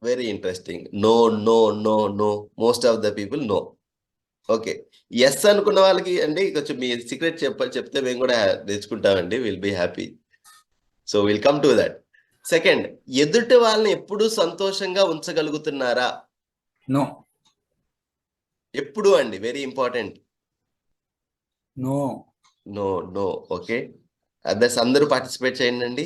Very interesting. No no no no, most of the people no. Okay, yes అనుకున్న వాళ్ళకి అండి కొంచెం మీ సీక్రెట్ చెప్తే మేము కూడా నేర్చుకుంటామండి. Will be happy. So will come to that. Second, ఎదుటి వాళ్ళని ఎప్పుడూ సంతోషంగా ఉంచగలుగుతున్నారా? నో. ఎప్పుడు అండి, very important. No. No no. Okay, others అందరూ పార్టిసిపేట్ చేయండి అండి.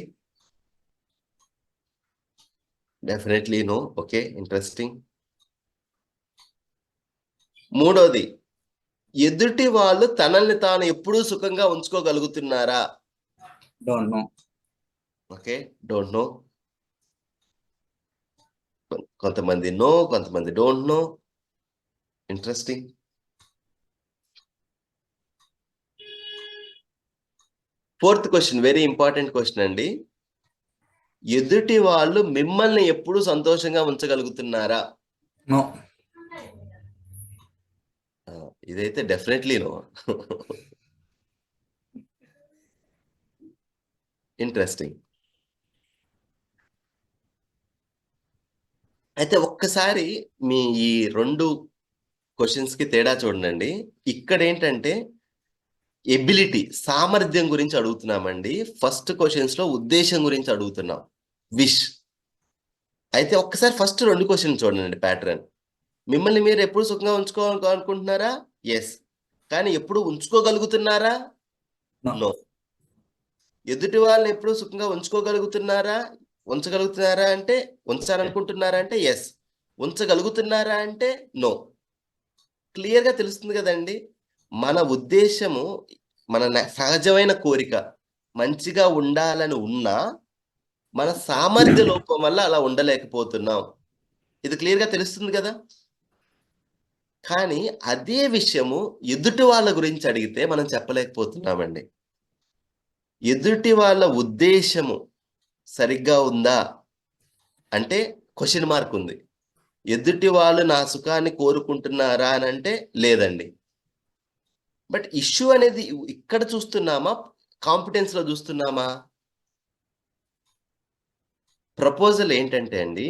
Definitely no. Okay, interesting. మూడోది, ఎదుటి వాళ్ళు తనల్ని తాను ఎప్పుడూ సుఖంగా ఉంచుకోగలుగుతున్నారా? Don't know. Okay, don't know. కొంతమంది నో, కొంతమంది don't know. Interesting. Fourth question, very important question అండి. ఎదుటి వాళ్ళు మిమ్మల్ని ఎప్పుడు సంతోషంగా ఉంచగలుగుతున్నారా? నో. ఇదైతే డెఫినెట్లీ నో. ఇంట్రెస్టింగ్. అయితే ఒక్కసారి మీ ఈ 2 క్వశ్చన్స్ కి తేడా చూడండి. ఇక్కడ ఏంటంటే ఎబిలిటీ, సామర్థ్యం గురించి అడుగుతున్నామండి. ఫస్ట్ క్వశ్చన్స్ లో ఉద్దేశం గురించి అడుగుతున్నాం, విష్. అయితే ఒక్కసారి ఫస్ట్ 2 క్వశ్చన్ చూడండి ప్యాటర్న్. మిమ్మల్ని మీరు ఎప్పుడు సుఖంగా ఉంచుకోవాలనుకుంటున్నారా? ఎస్. కానీ ఎప్పుడు ఉంచుకోగలుగుతున్నారా? నో. ఎదుటి వాళ్ళని ఎప్పుడు సుఖంగా ఉంచగలుగుతున్నారా అంటే, ఉంచాలనుకుంటున్నారా అంటే ఎస్. ఉంచగలుగుతున్నారా అంటే నో. క్లియర్ గా తెలుస్తుంది కదండి. మన ఉద్దేశము, మన సహజమైన కోరిక మంచిగా ఉండాలని ఉన్నా మన సామర్థ్య లోపం వల్ల అలా ఉండలేకపోతున్నాం. ఇది క్లియర్ గా తెలుస్తుంది కదా. కానీ అదే విషయము ఎదుటి వాళ్ళ గురించి అడిగితే మనం చెప్పలేకపోతున్నామండి. ఎదుటి వాళ్ళ ఉద్దేశము సరిగ్గా ఉందా అంటే క్వశ్చన్ మార్క్ ఉంది. ఎదుటి వాళ్ళు నా సుఖాన్ని కోరుకుంటున్నారా అని అంటే లేదండి. బట్ ఇష్యూ అనేది ఇక్కడ చూస్తున్నామా, కాంపిటెన్స్ లో చూస్తున్నామా? ప్రపోజల్ ఏంటంటే అండి,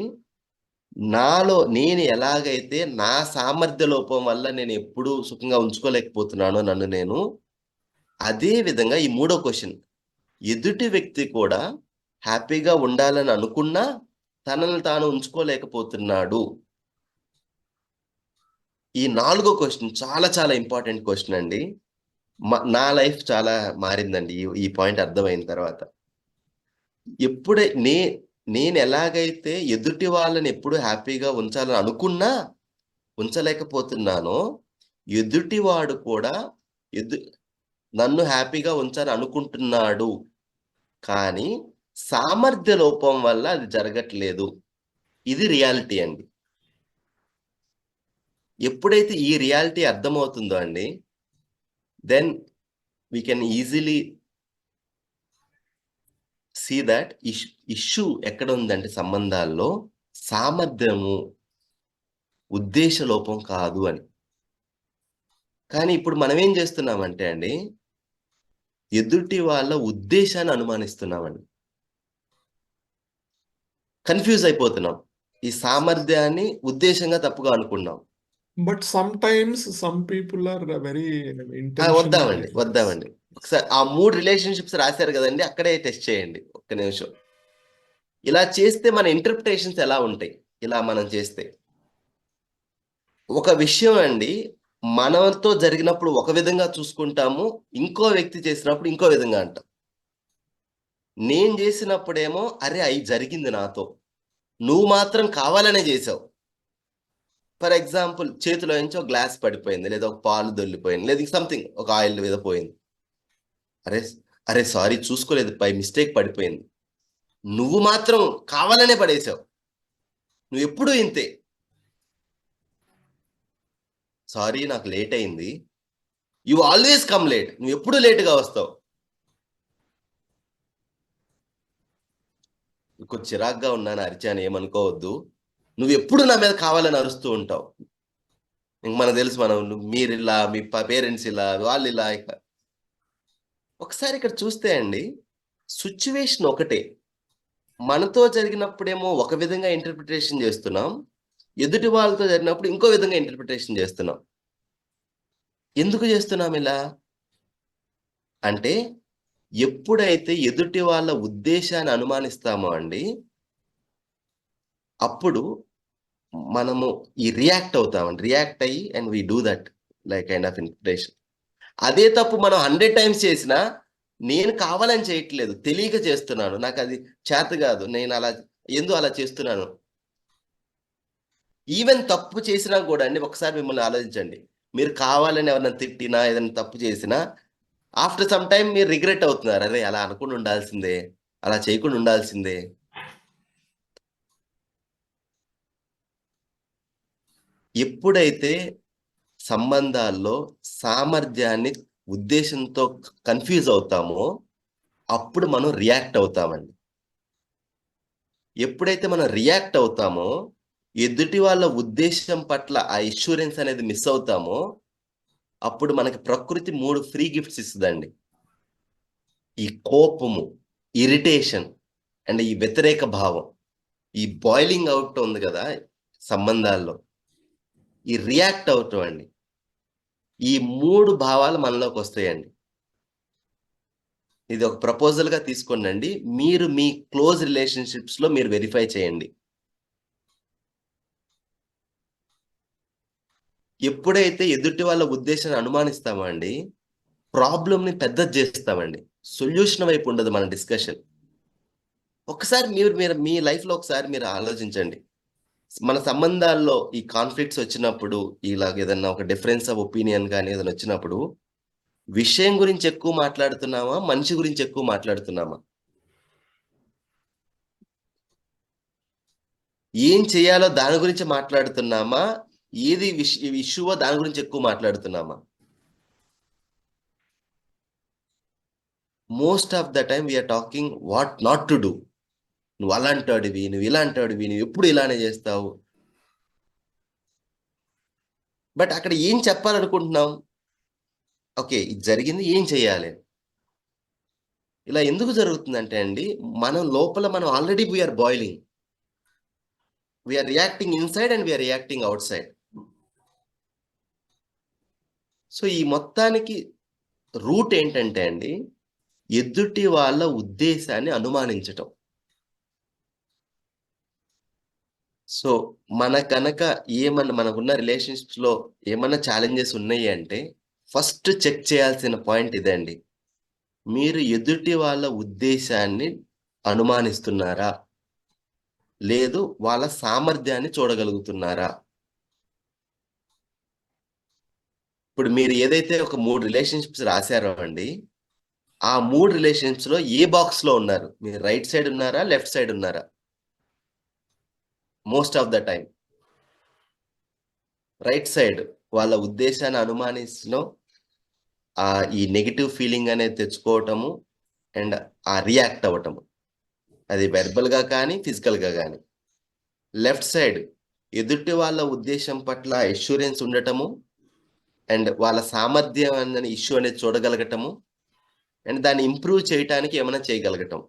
నాలో నేను ఎలాగైతే నా సామర్థ్య లోపం వల్ల నేను ఎప్పుడూ సుఖంగా ఉంచుకోలేకపోతున్నానో నన్ను నేను, అదే విధంగా ఈ 3వ క్వశ్చన్, ఎదుటి వ్యక్తి కూడా హ్యాపీగా ఉండాలని అనుకున్నా తనను తాను ఉంచుకోలేకపోతున్నాడు. ఈ 4వ క్వశ్చన్ చాలా చాలా ఇంపార్టెంట్ క్వశ్చన్ అండి. నా లైఫ్ చాలా మారిందండి ఈ పాయింట్ అర్థమైన తర్వాత. ఎప్పుడే నేను ఎలాగైతే ఎదుటి వాళ్ళని ఎప్పుడు హ్యాపీగా ఉంచాలని అనుకున్నా ఉంచలేకపోతున్నానో, ఎదుటివాడు కూడా నన్ను హ్యాపీగా ఉంచాలని అనుకుంటున్నాడు. కానీ సామర్థ్య లోపం వల్ల అది జరగట్లేదు. ఇది రియాలిటీ అండి. ఎప్పుడైతే ఈ రియాలిటీ అర్థమవుతుందో అండి, then we can easily see that issue ఎక్కడ ఉందంటే సంబంధాల్లో సామర్థ్యము, ఉద్దేశ లోపం కాదు అని. కానీ ఇప్పుడు మనం ఏం చేస్తున్నామంటే అండి, ఎదుటి వాళ్ళ ఉద్దేశాన్ని అనుమానిస్తున్నామండి. కన్ఫ్యూజ్ అయిపోతున్నాం. ఈ సామర్థ్యాన్ని ఉద్దేశంగా తప్పుగా అనుకున్నాం. But sometimes some people are very వద్దామండి. ఒకసారి ఆ 3 రిలేషన్షిప్స్ రాశారు కదండి, అక్కడే టెస్ట్ చేయండి ఒక్క నిమిషం. ఇలా చేస్తే మన ఇంటర్ప్రిటేషన్స్ ఎలా ఉంటాయి? ఇలా మనం చేస్తే ఒక విషయం అండి, మనతో జరిగినప్పుడు ఒక విధంగా చూసుకుంటాము, ఇంకో వ్యక్తి చేసినప్పుడు ఇంకో విధంగా అంటాం. నేను చేసినప్పుడేమో అరే అయి జరిగింది నాతో, నువ్వు మాత్రం కావాలనే చేసావు. ఫర్ ఎగ్జాంపుల్, చేతిలో నుంచి ఒక గ్లాస్ పడిపోయింది, లేదా ఒక పాలు దొల్లిపోయింది, లేదా సంథింగ్ ఒక ఆయిల్ మీద పోయింది. అరే సారీ, చూసుకోలేదు, బై మిస్టేక్ పడిపోయింది. నువ్వు మాత్రం కావాలనే పడేసావు, నువ్వు ఎప్పుడు ఇంతే. సారీ నాకు లేట్ అయింది. You always come late. నువ్వు ఎప్పుడు లేట్గా వస్తావు. కొంచెం చిరాగ్గా ఉన్నాను, అరిచాను, ఏమనుకోవద్దు. నువ్వు ఎప్పుడు నా మీద కావాలని అరుస్తూ ఉంటావు. ఇంక మనకు తెలుసు, మీరు ఇలా, మీ పేరెంట్స్ ఇలా, వాళ్ళు ఇలా. ఇక ఒకసారి ఇక్కడ చూస్తే అండి, సిచ్యువేషన్ ఒకటే. మనతో జరిగినప్పుడేమో ఒక విధంగా ఇంటర్ప్రిటేషన్ చేస్తున్నాం, ఎదుటి వాళ్ళతో జరిగినప్పుడు ఇంకో విధంగా ఇంటర్ప్రిటేషన్ చేస్తున్నాం. ఎందుకు చేస్తున్నాం ఇలా అంటే, ఎప్పుడైతే ఎదుటి వాళ్ళ ఉద్దేశాన్ని అనుమానిస్తామో అండి, అప్పుడు మనము ఈ రియాక్ట్ అవుతామండి. రియాక్ట్ అయ్యి and we do that like kind of interpretation. అదే తప్పు మనం 100 times చేసినా, నేను కావాలని చేయట్లేదు, తెలియక చేస్తున్నాను, నాకు అది చేత కాదు, నేను అలా చేస్తున్నాను. ఈవెన్ తప్పు చేసినా కూడా అండి, ఒకసారి మిమ్మల్ని ఆలోచించండి. మీరు కావాలని ఎవరైనా తిట్టినా, ఏదైనా తప్పు చేసినా, ఆఫ్టర్ సమ్ టైం మీరు రిగ్రెట్ అవుతున్నారు. అరే అలా అనుకుని ఉండాల్సిందే, అలా చేయకుండా ఉండాల్సిందే. ఎప్పుడైతే సంబంధాల్లో సామర్థ్యాన్ని ఉద్దేశంతో కన్ఫ్యూజ్ అవుతామో, అప్పుడు మనం రియాక్ట్ అవుతామండి. ఎప్పుడైతే మనం రియాక్ట్ అవుతామో, ఎదుటి వాళ్ళ ఉద్దేశం పట్ల ఆ ఇష్యూరెన్స్ అనేది మిస్ అవుతామో, అప్పుడు మనకి ప్రకృతి 3 ఫ్రీ గిఫ్ట్స్ ఇస్తుందండి. ఈ కోపము, ఇరిటేషన్ అండ్ ఈ వ్యతిరేక భావం, ఈ బాయిలింగ్ అవుట్ ఉంది కదా సంబంధాల్లో, ఈ రియాక్ట్ అవటం అండి. ఈ 3 భావాలు మనలోకి వస్తాయండి. ఇది ఒక ప్రపోజల్ గా తీసుకోండి. మీరు మీ క్లోజ్ రిలేషన్షిప్స్ లో మీరు వెరిఫై చేయండి. ఎప్పుడైతే ఎదుటి వాళ్ళ ఉద్దేశాన్ని అనుమానిస్తామో అండి, ప్రాబ్లంని పెద్దది చేస్తామండి. సొల్యూషన్ వైపు ఉండదు మన డిస్కషన్. ఒకసారి మీరు మీ లైఫ్లో ఒకసారి మీరు ఆలోచించండి. మన సంబంధాల్లో ఈ కాన్ఫ్లిక్ట్స్ వచ్చినప్పుడు, ఇలాగ ఏదన్నా ఒక డిఫరెన్స్ ఆఫ్ ఒపీనియన్ కానీ ఏదైనా వచ్చినప్పుడు, విషయం గురించి ఎక్కువ మాట్లాడుతున్నామా, మనిషి గురించి ఎక్కువ మాట్లాడుతున్నామా? ఏం చేయాలో దాని గురించి మాట్లాడుతున్నామా, ఏది ఇష్యూవో దాని గురించి ఎక్కువ మాట్లాడుతున్నామా? Most of the time we're talking what not to do. నువ్వు అలాంటాడివి, నువ్వు ఇలాంటాడివి, నువ్వు ఎప్పుడు ఇలానే చేస్తావు. బట్ అక్కడ ఏం చెప్పాలనుకుంటున్నాం? ఓకే, ఇది జరిగింది, ఏం చేయాలి? ఇలా ఎందుకు జరుగుతుందంటే అండి, మనం లోపల మనం already we're boiling. We're reacting inside and we're reacting outside. So ఈ మొత్తానికి రూట్ ఏంటంటే అండి, ఎదుటి వాళ్ళ ఉద్దేశాన్ని అనుమానించటం. సో కనుక మనకున్న రిలేషన్షిప్స్ లో ఏమన్నా ఛాలెంజెస్ ఉన్నాయి అంటే, ఫస్ట్ చెక్ చేయాల్సిన పాయింట్ ఇదే అండి. మీరు ఎదుటి వాళ్ళ ఉద్దేశాన్ని అనుమానిస్తున్నారా, లేదు వాళ్ళ సామర్థ్యాన్ని చూడగలుగుతున్నారా? ఇప్పుడు మీరు ఏదైతే ఒక 3 రిలేషన్షిప్స్ రాశారో అండి, ఆ 3 రిలేషన్షిప్స్ లో ఏ బాక్స్ లో ఉన్నారు? మీరు రైట్ సైడ్ ఉన్నారా, లెఫ్ట్ సైడ్ ఉన్నారా? Most of the time right side. వాళ్ళ ఉద్దేశాన్ని అనుమానిస్తూ ఈ నెగిటివ్ ఫీలింగ్ అనేది తెచ్చుకోవటము అండ్ ఆ రియాక్ట్ అవ్వటము, అది వెర్బల్ గా కానీ ఫిజికల్ గా కానీ. లెఫ్ట్ సైడ్ ఎదుటి వాళ్ళ ఉద్దేశం పట్ల అష్యూరెన్స్ ఉండటము అండ్ వాళ్ళ సామర్థ్యం అనే ఇష్యూ అనేది చూడగలగటము అండ్ దాన్ని ఇంప్రూవ్ చేయటానికి ఏమైనా చేయగలగటం,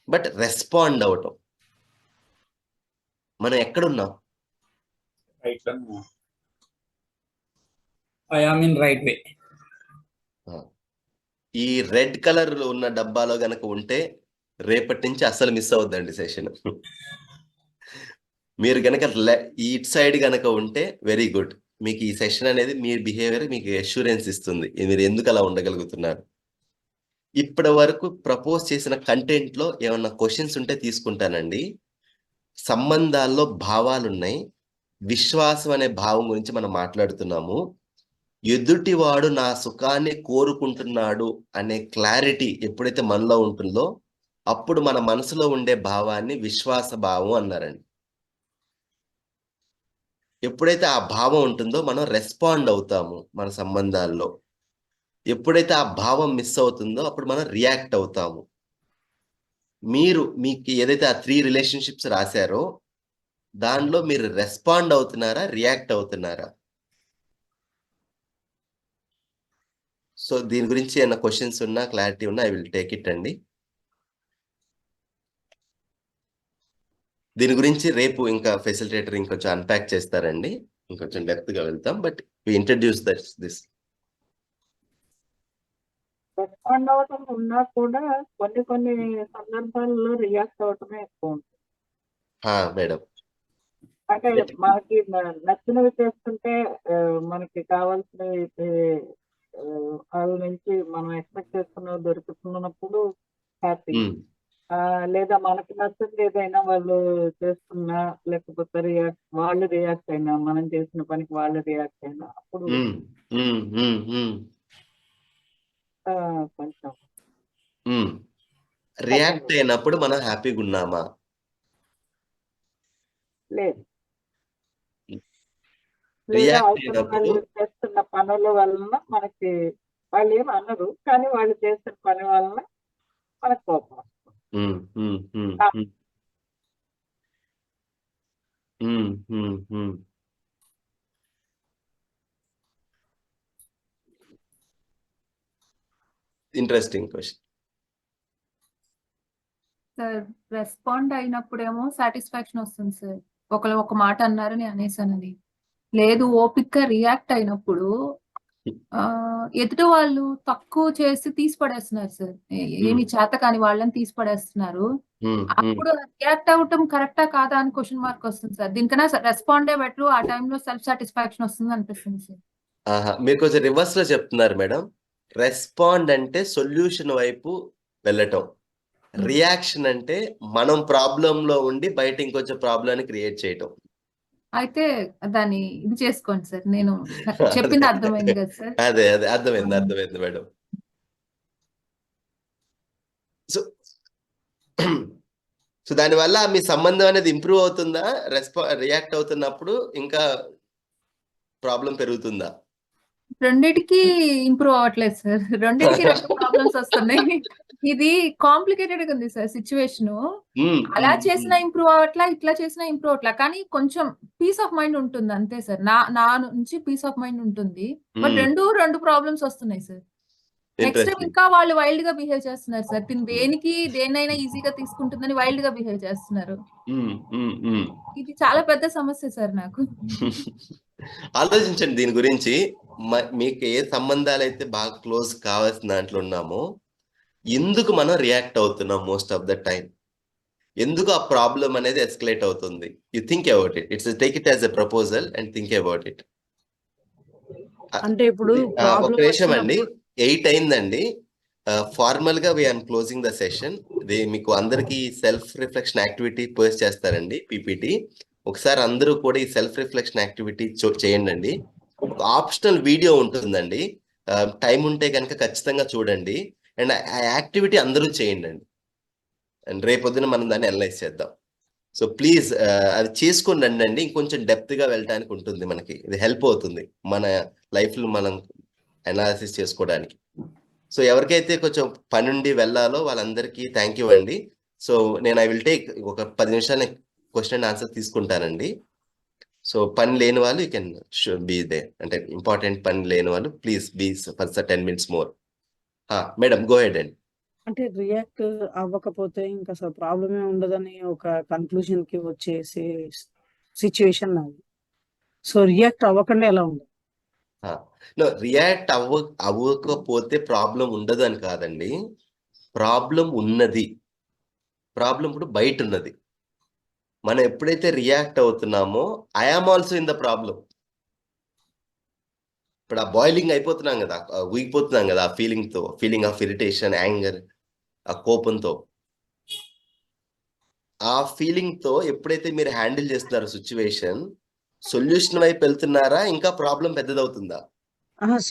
బట్ రెస్పాండ్ అవటం. మనం ఎక్కడున్నాం? I am in right way. ఈ రెడ్ కలర్ ఉన్న డబ్బాలో గనక ఉంటే రేపటి నుంచి అస్సలు మిస్ అవుద్దండి సెషన్. మీరు గనక ఇట్ సైడ్ గనక ఉంటే వెరీ గుడ్. మీకు ఈ సెషన్ అనేది మీ బిహేవియర్ మీకు అష్యూరెన్స్ ఇస్తుంది, మీరు ఎందుకు అలా ఉండగలుగుతున్నారు. ఇప్పటి వరకు ప్రపోజ్ చేసిన కంటెంట్ లో ఏమన్నా క్వశ్చన్స్ ఉంటే తీసుకుంటానండి. సంబంధాల్లో భావాలు ఉన్నాయి, విశ్వాసం అనే భావం గురించి మనం మాట్లాడుతున్నాము. ఎదుటివాడు నా సుఖాన్ని కోరుకుంటున్నాడు అనే క్లారిటీ ఎప్పుడైతే మనలో ఉంటుందో, అప్పుడు మన మనసులో ఉండే భావాన్ని విశ్వాస భావం అన్నారండి. ఎప్పుడైతే ఆ భావం ఉంటుందో మనం రెస్పాండ్ అవుతాము మన సంబంధాల్లో. ఎప్పుడైతే ఆ భావం మిస్ అవుతుందో అప్పుడు మనం రియాక్ట్ అవుతాము. మీకు ఏదైతే ఆ 3 రిలేషన్షిప్స్ రాశారో దానిలో మీరు రెస్పాండ్ అవుతున్నారా, రియాక్ట్ అవుతున్నారా? సో దీని గురించి ఏమైనా క్వశ్చన్స్ ఉన్నా, క్లారిటీ ఉన్నా ఐ విల్ టేక్ ఇట్ అండి. దీని గురించి రేపు ఇంకా ఫెసిలిటేటర్ ఇంకొంచెం అన్పాక్ చేస్తారండి. ఇంకొంచెం డెప్త్ గా వెళ్తాం. But we introduce this. Respond అవటం ఉన్నా కూడా కొన్ని సందర్భాల్లో రియాక్ట్ అవటమే ఎక్కువ ఉంటుంది. మేడం. అంటే మనకి నచ్చినవి చేస్తుంటే మనకి కావాల్సినవి వాళ్ళ నుంచి మనం ఎక్స్పెక్ట్ చేసుకున్నవి దొరుకుతున్నప్పుడు హ్యాపీ. లేదా మనకి నచ్చింది ఏదైనా వాళ్ళు చేస్తున్నా, లేకపోతే వాళ్ళు రియాక్ట్ అయినా, మనం చేసిన పనికి వాళ్ళు రియాక్ట్ అయినా అప్పుడు కొంచెం రియాక్ట్ అయినప్పుడు మనం హ్యాపీగా ఉన్నామా? లేదు. లేదా రియాక్ట్ అవతల అయినప్పుడు వాళ్ళు చేస్తున్న పనుల వలన మనకి వాళ్ళు ఏమి అనరు, కానీ వాళ్ళు చేస్తున్న పని వలన మనకు కోపం వస్తుంది. Interesting question. సార్ రెస్పాండ్ అయినప్పుడేమో సాటిస్ఫాక్షన్ వస్తుంది సార్. ఒకరు ఒక మాట అన్నారు నేను అనేసానని. లేదు ఓపిక్గా రియాక్ట్ అయినప్పుడు ఎదుటి వాళ్ళు తక్కువ చేసి తీసి పడేస్తున్నారు సార్. ఏమి చేత కాని వాళ్ళని తీసి పడేస్తున్నారు. అప్పుడు రియాక్ట్ అవ్వటం కరెక్టా కాదా అని క్వశ్చన్ మార్క్ వస్తుంది సార్. దీనికన్నా రెస్పాండే బెటర్. ఆ టైంలో సెల్ఫ్ సాటిస్ఫాక్షన్ వస్తుంది అనిపిస్తుంది సార్. మీరు కొంచెం రివర్స్ లో చెప్తున్నారు మేడం. రెస్పాండ్ అంటే సొల్యూషన్ వైపు వెళ్ళటం. రియాక్షన్ అంటే మనం ప్రాబ్లం లో ఉండి బయట ఇంకొంచెం ప్రాబ్లాన్ని క్రియేట్ చేయటం. అయితే దాన్ని ఇది చేసుకోండి సార్. నేను చెప్పింది అర్థమైంది కదా సార్. అదే అర్థమైంది మేడం. సో దానివల్ల మీ సంబంధం అనేది ఇంప్రూవ్ అవుతుందా? రియాక్ట్ అవుతున్నప్పుడు ఇంకా ప్రాబ్లం పెరుగుతుందా? రెండిటికి ఇంప్రూవ్ అవ్వట్లేదు సార్. రెండిటికి 2 ప్రాబ్లమ్స్ వస్తున్నాయి. ఇది కాంప్లికేటెడ్ గా ఉంది సార్ సిచ్యువేషన్. అలా చేసినా ఇంప్రూవ్ అవ్వట్లా, ఇట్లా చేసినా ఇంప్రూవ్ అవ్వట్లా. కానీ కొంచెం పీస్ ఆఫ్ మైండ్ ఉంటుంది అంతే సార్. నా నుంచి పీస్ ఆఫ్ మైండ్ ఉంటుంది. బట్ 2 ప్రాబ్లమ్స్ వస్తున్నాయి సార్. నెక్స్ట్ టైం ఇంకా వాళ్ళు వైల్డ్ గా బిహేవ్ చేస్తున్నారు సార్. దేన్నైనా ఈజీగా తీసుకుంటుందని వైల్డ్ గా బిహేవ్ చేస్తున్నారు. ఇది చాలా పెద్ద సమస్య సార్ నాకు. ఆలోచించండి దీని గురించి. మీకు ఏ సంబంధాలు అయితే బాగా క్లోజ్ కావాల్సిన దాంట్లో ఉన్నామో ఎందుకు మనం రియాక్ట్ అవుతున్నాం మోస్ట్ ఆఫ్ ద టైం? ఎందుకు ఆ ప్రాబ్లం అనేది ఎస్కలేట్ అవుతుంది? You think about it. It's take it as a proposal and think about it. అంటే ఇప్పుడు ఒక నిమిషం అండి, 8 అయిందండి. ఫార్మల్ గా వీఆర్ క్లోజింగ్ ద సెషన్. మీకు అందరికి సెల్ఫ్ రిఫ్లెక్షన్ యాక్టివిటీ పోస్ట్ చేస్తారండి, పీపీటీ. ఒకసారి అందరూ కూడా ఈ సెల్ఫ్ రిఫ్లెక్షన్ యాక్టివిటీ చేయండి. ఒక ఆప్షనల్ వీడియో ఉంటుందండి. టైం ఉంటే కనుక ఖచ్చితంగా చూడండి. అండ్ ఆ యాక్టివిటీ అందరూ చేయండి అండ్ రేపొద్దున మనం దాన్ని అనలైజ్ చేద్దాం. సో ప్లీజ్ అది చేసుకొని రండి. ఇంకొంచెం డెప్త్ గా వెళ్ళడానికి ఉంటుంది. మనకి ఇది హెల్ప్ అవుతుంది మన లైఫ్ లో మనం అనాలిసిస్ చేసుకోవడానికి. సో ఎవరికైతే కొంచెం పని ఉండి వెళ్ళాలో వాళ్ళందరికీ థ్యాంక్ యూ అండి. సో నేను ఐ విల్ టేక్ ఒక 10 నిమిషాలు క్వశ్చన్ అండ్ ఆన్సర్ తీసుకుంటానండి. సో పని లేని వాళ్ళు యూ కెన్ బీ దే. అంటే ఇంపార్టెంట్ పని లేని వాళ్ళు please be for 10 minutes more. Madam go ahead అండి. అంటే రియాక్ట్ అవ్వకపోతే ఇంకా అసలు ప్రాబ్లమే ఉండదని ఒక కన్క్లూజన్ కి వచ్చేసి సిచ్యువేషన్ నాది. సో రియాక్ట్ అవ్వకుండా ఎలా ఉంది? రియాక్ట్ అవ్వకపోతే ప్రాబ్లం ఉండదు అని కాదండి. ప్రాబ్లం ఉన్నది. ప్రాబ్లం ఇప్పుడు బయట ఉన్నది. మనం ఎప్పుడైతే రియాక్ట్ అవుతున్నామో I am also in the problem. ఇప్పుడు ఆ బాయిలింగ్ అయిపోతున్నాం కదా, ఊగిపోతున్నాం కదా ఆ ఫీలింగ్ ఆఫ్ ఇరిటేషన్, యాంగర్, ఆ కోపంతో. ఆ ఫీలింగ్ తో ఎప్పుడైతే మీరు హ్యాండిల్ చేస్తున్నారో సిచ్యువేషన్, సొల్యూషన్ వైపు వెళ్తున్నారా, ఇంకా ప్రాబ్లం పెద్దదవుతుందా?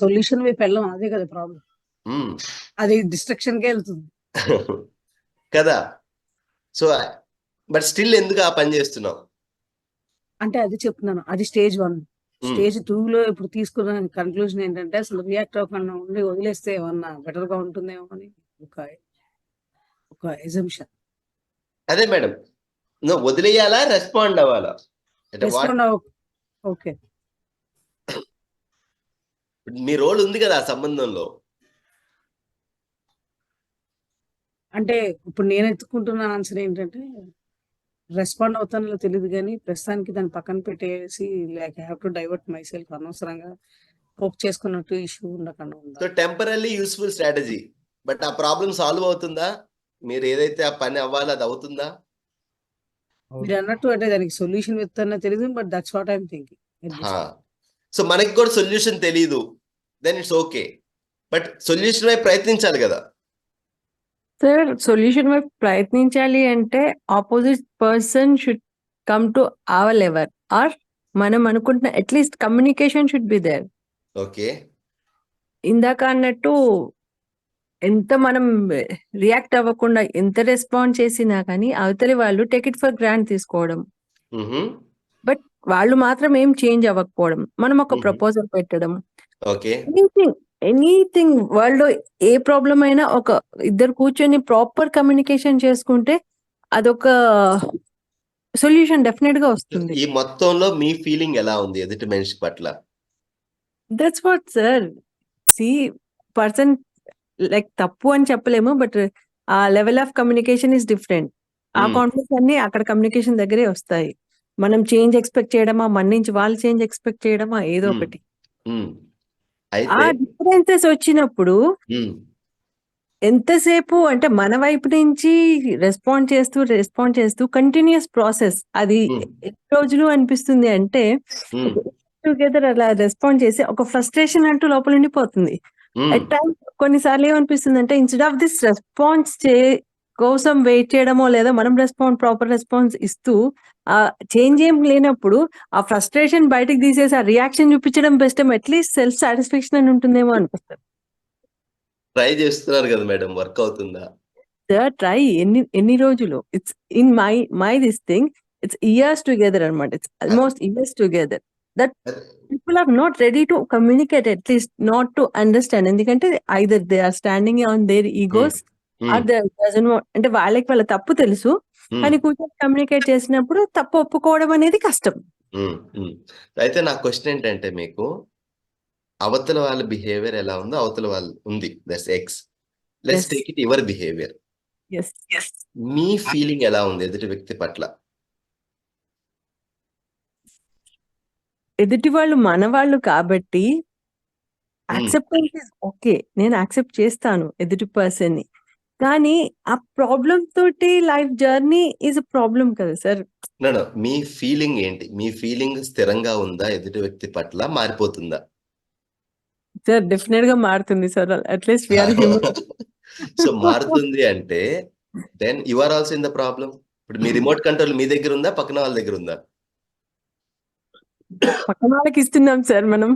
సొల్యూషన్ వైపు వెళ్ళాం, అదే కదా ప్రాబ్లం. అది డిస్ట్రక్షన్ కే వెళ్తుంది కదా. సో బట్ స్టిల్ ఎందుకు ఆ పని చేస్తున్నాం? అంటే అది చెప్తున్నాను, అది స్టేజ్ 1. స్టేజ్ 2లో ఇప్పుడు తీసుకున్న కన్క్లూజన్ ఏంటంటే అసలు రియాక్ట్ అవ్వకుండా ఉండి వదిలేస్తే ఏమన్నా బెటర్ గా ఉంటుందేమో అని ఒక ఎజంప్షన్. అదే మేడం, నువ్వు వదిలేయాలా రెస్పాండ్ అవ్వాలా అంటే రెస్పాండ్ ఓకే, మీ రోల్ ఉంది కదా ఆ సంబంధంలో. అంటే ఇప్పుడు నేను ఎత్తుకుంటున్న ఆన్సర్ ఏంటంటే రెస్పాండ్ అవుతానో తెలియదు కానీ ప్రస్తుతానికి దాన్ని పక్కన పెట్టేసి like I have to divert my self, అనవసరంగా పోక్ చేసుకున్నట్టు ఇష్యూ ఉండకుండా ఉందా. So temporary useful strategy, but ఆ ప్రాబ్లం సాల్వ్ అవుతుందా? మీరు ఏదైతే ఆ పని అవ్వాలో అది అవుతుందా? మీరు అన్నట్టు అంటే దానికి సొల్యూషన్ వెతున్నా తెలియదు, but that's what I'm thinking. So మనకి కూడా సొల్యూషన్ తెలీదు, then it's okay, but solution వైపు ప్రయత్నించాలి కదా. సార్ సొల్యూషన్ వైపు ప్రయత్నించాలి అంటే opposite person should come to our level, or మనం అనుకుంటున్న at least communication should be there. Okay, ఇందాక అన్నట్టు ఎంత మనం రియాక్ట్ అవ్వకుండా ఎంత రెస్పాండ్ చేసినా కానీ అవతలి వాళ్ళు టేక్ ఇట్ ఫర్ గ్రాంట్ తీసుకోవడం, బట్ వాళ్ళు మాత్రం ఏం చేంజ్ అవ్వకపోవడం. మనం ఒక ప్రపోజల్ పెట్టడం, ఓకే, ఎనీథింగ్ వరల్డ్ లో ఏ ప్రాబ్లం అయినా ఒక ఇద్దరు కూర్చొని ప్రాపర్ కమ్యూనికేషన్ చేసుకుంటే అదొక సొల్యూషన్ డెఫినెట్ గా వస్తుంది. ఈ మొత్తంలో మీ ఫీలింగ్ ఎలా ఉంది ఎదుటి మనిషి పట్ల? That's what sir, see person like తప్పు అని చెప్పలేము, బట్ ఆ level of communication is different. ఆ కాన్ఫ్లిక్ట్స్ అన్ని అక్కడ కమ్యూనికేషన్ దగ్గరే వస్తాయి. మనం చేంజ్ ఎక్స్పెక్ట్ చేయడమా, మన నుంచి వాళ్ళు చేంజ్ ఎక్స్పెక్ట్ చేయడమా, ఏదో ఒకటి. ఆ డిఫరెన్సెస్ వచ్చినప్పుడు ఎంతసేపు అంటే మన వైపు నుంచి రెస్పాండ్ చేస్తూ కంటిన్యూస్ ప్రాసెస్, అది ఎన్ని రోజులు అనిపిస్తుంది అంటే టుగెదర్ అలా రెస్పాండ్ చేసి ఒక ఫ్రస్ట్రేషన్ అంటూ లోపల ఉండిపోతుంది. అట్ టైమ్ కొన్నిసార్లు ఏమనిపిస్తుంది అంటే ఇన్స్టెడ్ ఆఫ్ దిస్ రెస్పాన్స్ కోసం వెయిట్ చేయడమో లేదా మనం ప్రాపర్ రెస్పాన్స్ ఇస్తూ ఆ చేంజ్ ఏం లేనప్పుడు ఆ ఫ్రస్ట్రేషన్ బయటకు తీసేసి ఆ రియాక్షన్ చూపించడం బెస్ట్, అట్లీస్ట్ సెల్ఫ్ సాటిస్ఫాక్షన్ అని ఉంటుందేమో అనిపిస్తుంది. ట్రై చేస్తున్నారు కదా మేడం, వర్క్ అవుతుందా? ట్రై ఎన్ని రోజులు, it's in my this thing, it's years together అనమాట. It's almost years together that people are not ready to communicate, at least not to understand. ఎందుకంటే either they are standing on their egos or they doesn't want, అంటే వాళ్ళ తప్పు తెలుసు కానీ కూర్చొని communicate చేసినప్పుడు తప్పు ఒప్పుకోవడం అనేది కష్టం. అయితే నా క్వశ్చన్ ఏంటంటే, మీకు అవతల వాళ్ళ బిహేవియర్ ఎలా ఉందో అవతల వాళ్ళు ఉంది, that's X, let's take it your behaviour. Me feeling ఎలా ఉంది ఎదుటి వ్యక్తి పట్ల? ఎదుటి వాళ్ళు మన వాళ్ళు కాబట్టి యాక్సెప్టెన్స్ ఇస్ ఓకే, నేను యాక్సెప్ట్ చేస్తాను ఎదుటి పర్సన్ ని, కానీ ఆ ప్రాబ్లం తోటి life journey is a problem కదా సార్. మీ ఫీలింగ్ ఏంటి? మీ ఫీలింగ్ స్థిరంగా ఉందా ఎదుటి వ్యక్తి పట్ల, మారిపోతుందా? సార్ డెఫినెట్ గా మారుతుంది sir, at least we are human. So మారుతుంది అంటే then you are also in the problem. ఇప్పుడు మీ రిమోట్ కంట్రోల్ మీ దగ్గర ఉందా, పక్కన వాళ్ళ దగ్గర ఉందా? పక్కన వాళ్ళకి ఇస్తున్నాం సార్ మనం.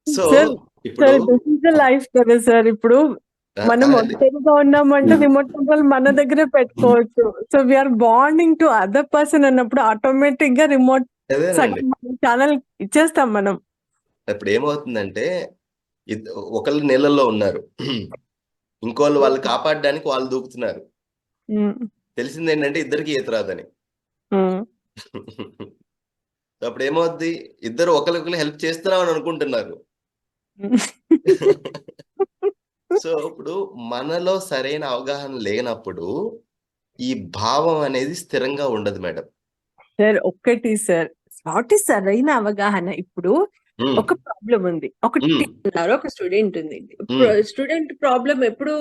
సో లైఫ్ కదా సార్, ఇప్పుడు మనం ఒంటరిగా ఉన్నామంటే రిమోట్ కంట్రోల్ మన దగ్గరే పెట్టుకోవచ్చు. So we're bonding to other person అన్నప్పుడు ఆటోమేటిక్ గా రిమోట్ ఛానల్ ఇచ్చేస్తాం మనం. ఇప్పుడు ఏమవుతుందంటే, ఒకళ్ళు నీళ్ళల్లో ఉన్నారు, ఇంకోళ్ళు వాళ్ళు కాపాడడానికి వాళ్ళు దూకుతున్నారు. తెలిసింది ఏంటంటే ఇద్దరికి ఈత రాదని. అప్పుడు ఏమవుద్ది, ఇద్దరు ఒకరికొకరు హెల్ప్ చేస్తున్నామని అనుకుంటున్నారు. సో ఇప్పుడు మనలో సరైన అవగాహన లేనప్పుడు ఈ భావం అనేది స్థిరంగా ఉండదు మేడం. సార్ ఒక్కటి సార్, వాట్ ఈస్ సరైన అవగాహన? ఇప్పుడు ఒక ప్రాబ్లం ఉంది, ఒక ఒక స్టూడెంట్ ఉంది. స్టూడెంట్ ప్రాబ్లం ఎప్పుడు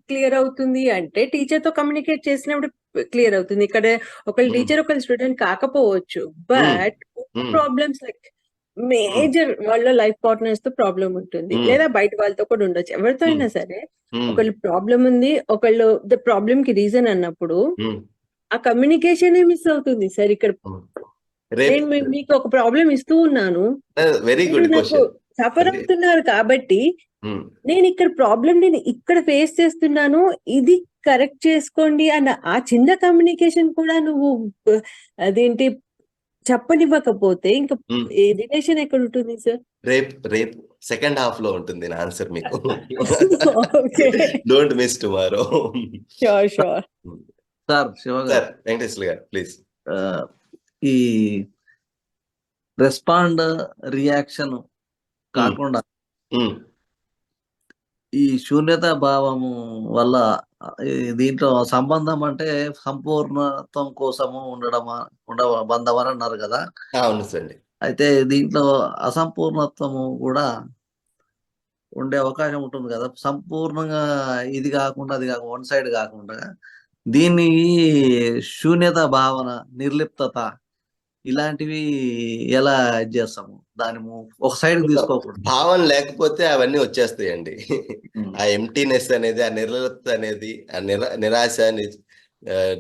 క్లియర్ అవుతుంది అంటే టీచర్ తో కమ్యూనికేట్ చేసినప్పుడు క్లియర్ అవుతుంది. ఇక్కడ ఒకళ్ళు టీచర్ ఒకళ్ళు స్టూడెంట్ కాకపోవచ్చు, బట్ ప్రాబ్లమ్స్ లైక్ మేజర్ వాళ్ళ లైఫ్ పార్ట్నర్స్ తో ప్రాబ్లం ఉంటుంది, లేదా బయట వాళ్ళతో కూడా ఉండొచ్చు. ఎవరితో అయినా సరే ఒకళ్ళు ప్రాబ్లం ఉంది, ఒకళ్ళు ద ప్రాబ్లం కి రీజన్ అన్నప్పుడు ఆ కమ్యూనికేషన్ మిస్ అవుతుంది సార్. ఇక్కడ నేను మీకు ఒక ప్రాబ్లం ఇస్తూ ఉన్నాను, వెరీ గుడ్ క్వశ్చన్. సఫర్ అవుతున్నారు కాబట్టి నేను ఇక్కడ ప్రాబ్లం నేను ఇక్కడ ఫేస్ చేస్తున్నాను, ఇది కరెక్ట్ చేసుకోండి అన్న ఆ చిన్న కమ్యూనికేషన్ కూడా నువ్వు అదేంటి చెప్పనివ్వకపోతే ఇంకా రిలేషన్ ఎక్కడ ఉంటుంది సార్? రేపు సెకండ్ హాఫ్ లో ఉంటుంది నా ఆన్సర్ మీకు. Okay, don't miss tomorrow. Sure sure. Sir Shiva sir గారు, వెంకటేశ్వర గారు ప్లీజ్. ఈ రెస్పాండ్ రియాక్షన్ కాకుండా ఈ శూన్యత భావము వల్ల దీంట్లో సంబంధం అంటే సంపూర్ణత్వం కోసము బంధం అని అన్నారు కదా. అవును సార్. అయితే దీంట్లో అసంపూర్ణత్వము కూడా ఉండే అవకాశం ఉంటుంది కదా. సంపూర్ణంగా ఇది కాకుండా అది కాకుండా వన్ సైడ్ కాకుండా దీన్ని శూన్యత భావన, నిర్లిప్తత ఇలాంటివి ఎలా చేస్తాము? దాని ఒక సైడ్ తీసుకోకూడదు. భావన లేకపోతే అవన్నీ వచ్చేస్తాయండి. ఆ ఎంటీనెస్ అనేది, ఆ నిర్లిప్త అనేది, ఆ నిరాశ,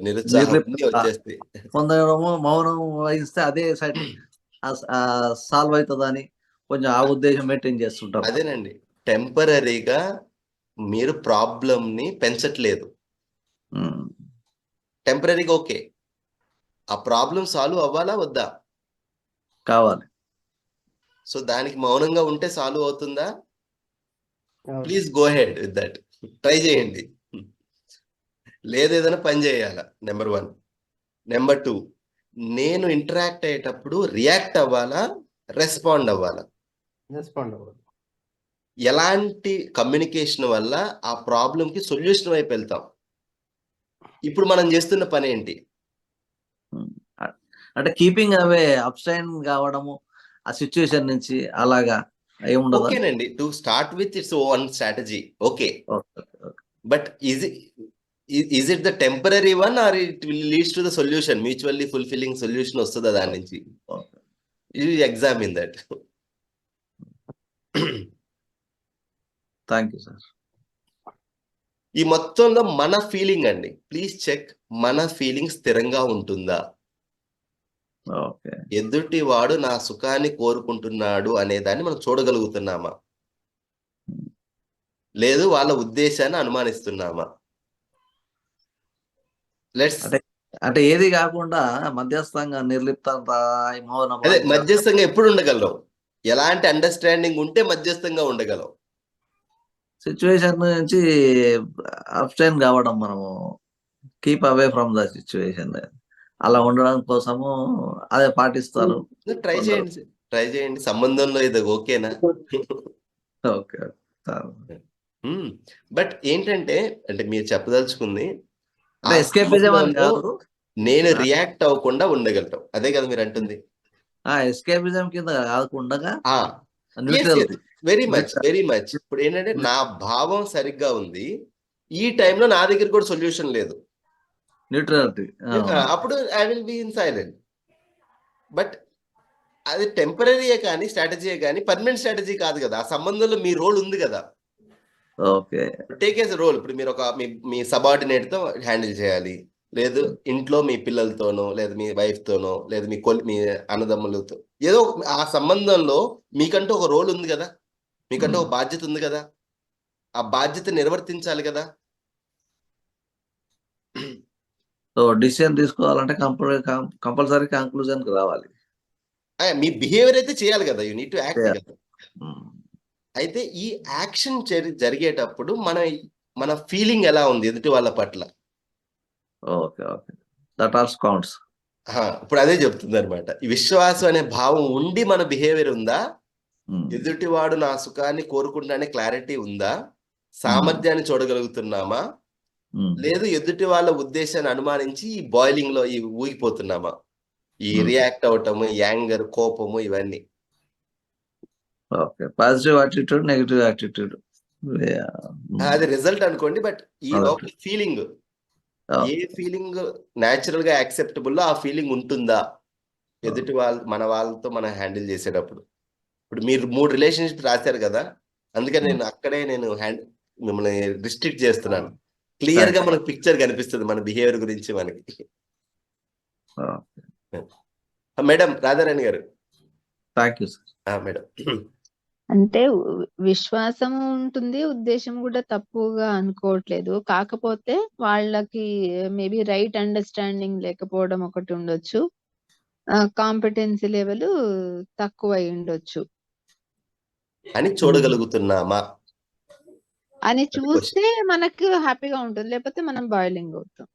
నిరుత్సాహం వచ్చేస్తాయి. కొందరేమో మౌనం వహిస్తే అదే సైడ్ సాల్వ్ అవుతుందని కొంచెం ఆ ఉద్దేశం మెయింటైన్ చేస్తుంటారు. అదేనండి, టెంపరీగా మీరు ప్రాబ్లం ని పెంచట్లేదు. టెంపరీగా ఓకే, ఆ ప్రాబ్లం సాల్వ్ అవ్వాలా వద్దా? కావాలి. సో దానికి మౌనంగా ఉంటే సాల్వ్ అవుతుందా? Please go head with that, try చేయండి. లేదు ఏదైనా పని చేయాలా, నెంబర్ 1. నెంబర్ 2, నేను ఇంటరాక్ట్ అయ్యేటప్పుడు రియాక్ట్ అవ్వాలా, రెస్పాండ్ అవ్వాలా? రెస్పాండ్ అవ్వాలి. ఎలాంటి కమ్యూనికేషన్ వల్ల ఆ ప్రాబ్లంకి సొల్యూషన్ వైపు వెళ్తాం? ఇప్పుడు మనం చేస్తున్న పని ఏంటి? అంటే కీపింగ్ అవే, అబ్స్టైన్ కావడము ఆ సిచ్యువేషన్ నుంచి అలాగా ఏముండదు. ఓకేనండి, to start with its own strategy. Okay, but is it the temporary one or it will leads to the solution, mutually fulfilling solution వస్తుందా దాని నుంచి? You examine that. Thank you sir. ఈ మొత్తంలో మన ఫీలింగ్ అండి, ప్లీజ్ చెక్, మన feeling స్థిరంగా ఉంటుందా? ఎదుటి వాడు నా సుఖాన్ని కోరుకుంటున్నాడు అనే దాన్ని మనం చూడగలుగుతున్నామా? లేదు వాళ్ళ ఉద్దేశాన్ని అనుమానిస్తున్నామా? అంటే ఏది కాకుండా మధ్యస్థంగా నిర్లిప్తంగా మౌనం. అదే మధ్యస్థంగా ఎప్పుడు ఉండగలం? ఎలాంటి అండర్స్టాండింగ్ ఉంటే మధ్యస్థంగా ఉండగలం? సిచ్యువేషన్ నుంచి అబ్స్టైన్ కావడం, మనము keep away from the situation, అలా ఉండడం కోసము అదే పాటిస్తారు. ట్రై చేయండి. సంబంధంలో ఇది ఓకేనా? ఓకే. బట్ ఏంటంటే, అంటే మీరు చెప్పదలుచుకుంది ఎస్కేపిజం అని కాదు, నేను రియాక్ట్ అవ్వకుండా ఉండగలటం, అదే కదా మీరు అంటుంది? ఎస్కేపిజం కింద కాకుండా వెరీ మచ్. ఇప్పుడు ఏంటంటే, నా భావం సరిగ్గా ఉంది, ఈ టైంలో నా దగ్గర కూడా సొల్యూషన్ లేదు, న్యూట్రాలిటీ, అప్పుడు I will be in silent. But అది టెంపరీయే కానీ, స్ట్రాటజీయే కానీ పర్మనెంట్ స్ట్రాటజీ కాదు కదా. ఆ సంబంధంలో మీ రోల్ ఉంది కదా. Okay, take as role. ఇప్పుడు మీరు ఒక మీ సబార్డినేట్ తో హ్యాండిల్ చేయాలి, లేదు ఇంట్లో మీ పిల్లలతోనో, లేదా మీ వైఫ్ తోనో, లేదా మీ అన్నదమ్ములతో, ఏదో ఆ సంబంధంలో మీకంటూ ఒక రోల్ ఉంది కదా, మీకంటూ ఒక బాధ్యత ఉంది కదా. ఆ బాధ్యత నిర్వర్తించాలి కదా. సో డిసిషన్ తీసుకోవాలంటే కంపల్సరీ కంక్లూజన్ కి రావాలి. మీ బిహేవియర్ అయితే చేయాలి కదా, యూ నీడ్ టు యాక్ట్ కదా. అయితే ఈ యాక్షన్ జరిగేటప్పుడు మన ఫీలింగ్ ఎలా ఉంది ఎదుటి వాళ్ళ పట్ల? Okay, that also counts. ఇప్పుడు అదే చెప్తుంది అనమాట. ఈ విశ్వాసం అనే భావం ఉండి మన బిహేవియర్ ఉందా? ఎదుటివాడు నా సుఖాన్ని కోరుకుంటానే క్లారిటీ ఉందా? సామర్థ్యాన్ని చూడగలుగుతున్నామా? లేదు ఎదుటి వాళ్ళ ఉద్దేశాన్ని అనుమానించి ఈ బాయిలింగ్ లో ఊగిపోతున్నామా? ఈ రియాక్ట్ అవటము, యాంగర్, కోపము, ఇవన్నీ. Okay, positive attitude, negative attitude అది రిజల్ట్ అనుకోండి. బట్ ఈ లోపల ఫీలింగ్, ఏ ఫీలింగ్ న్యాచురల్ గా యాక్సెప్టబుల్ ఆ ఫీలింగ్ ఉంటుందా ఎదుటి మన వాళ్ళతో మనం హ్యాండిల్ చేసేటప్పుడు? ఇప్పుడు మీరు 3 రిలేషన్షిప్ రాశారు కదా, అందుకని నేను అక్కడే మిమ్మల్ని రిస్ట్రిక్ట్ చేస్తున్నాను. క్లియర్ గా మనకు పిక్చర్ కనిపిస్తుంది మన బిహేవియర్ గురించి మనకి. మేడం రాధారాణి గారు. Thank you sir. మేడం అంటే విశ్వాసం ఉంటుంది, ఉద్దేశం కూడా తప్పుగా అనుకోవట్లేదు. కాకపోతే వాళ్ళకి మేబీ రైట్ అండర్‌స్టాండింగ్ లేకపోవడం ఒకటి ఉండొచ్చు. కాంపిటెన్సీ లెవెల్ తక్కువై ఉండొచ్చు. అని చూడగలుగుతున్నామా అని అది క్వశ్చన్. చూస్తే మనకు హ్యాపీగా ఉంటుంది. లేకపోతే మనం బాయిలింగ్ అవుతాం.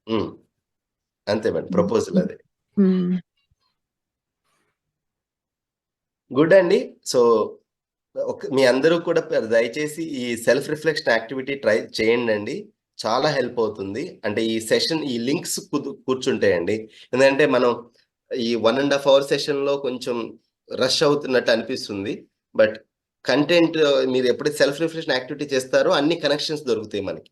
అంతే మేడం, ప్రపోజల్ అదే. హ్మ్. గుడ్ అండి. సో మీ అందరూ కూడా దయచేసి ఈ సెల్ఫ్ రిఫ్లెక్షన్ యాక్టివిటీ ట్రై చేయండి అండి. చాలా హెల్ప్ అవుతుంది. అంటే ఈ సెషన్, ఈ లింక్స్ కూర్చుంటాయండి. ఎందుకంటే మనం ఈ 1.5 అవర్ సెషన్లో కొంచెం రష్ అవుతున్నట్టు అనిపిస్తుంది. బట్ కంటెంట్ మీరు ఎప్పుడైతే సెల్ఫ్ రిఫ్లెక్షన్ యాక్టివిటీ చేస్తారో అన్ని కనెక్షన్స్ దొరుకుతాయి మనకి.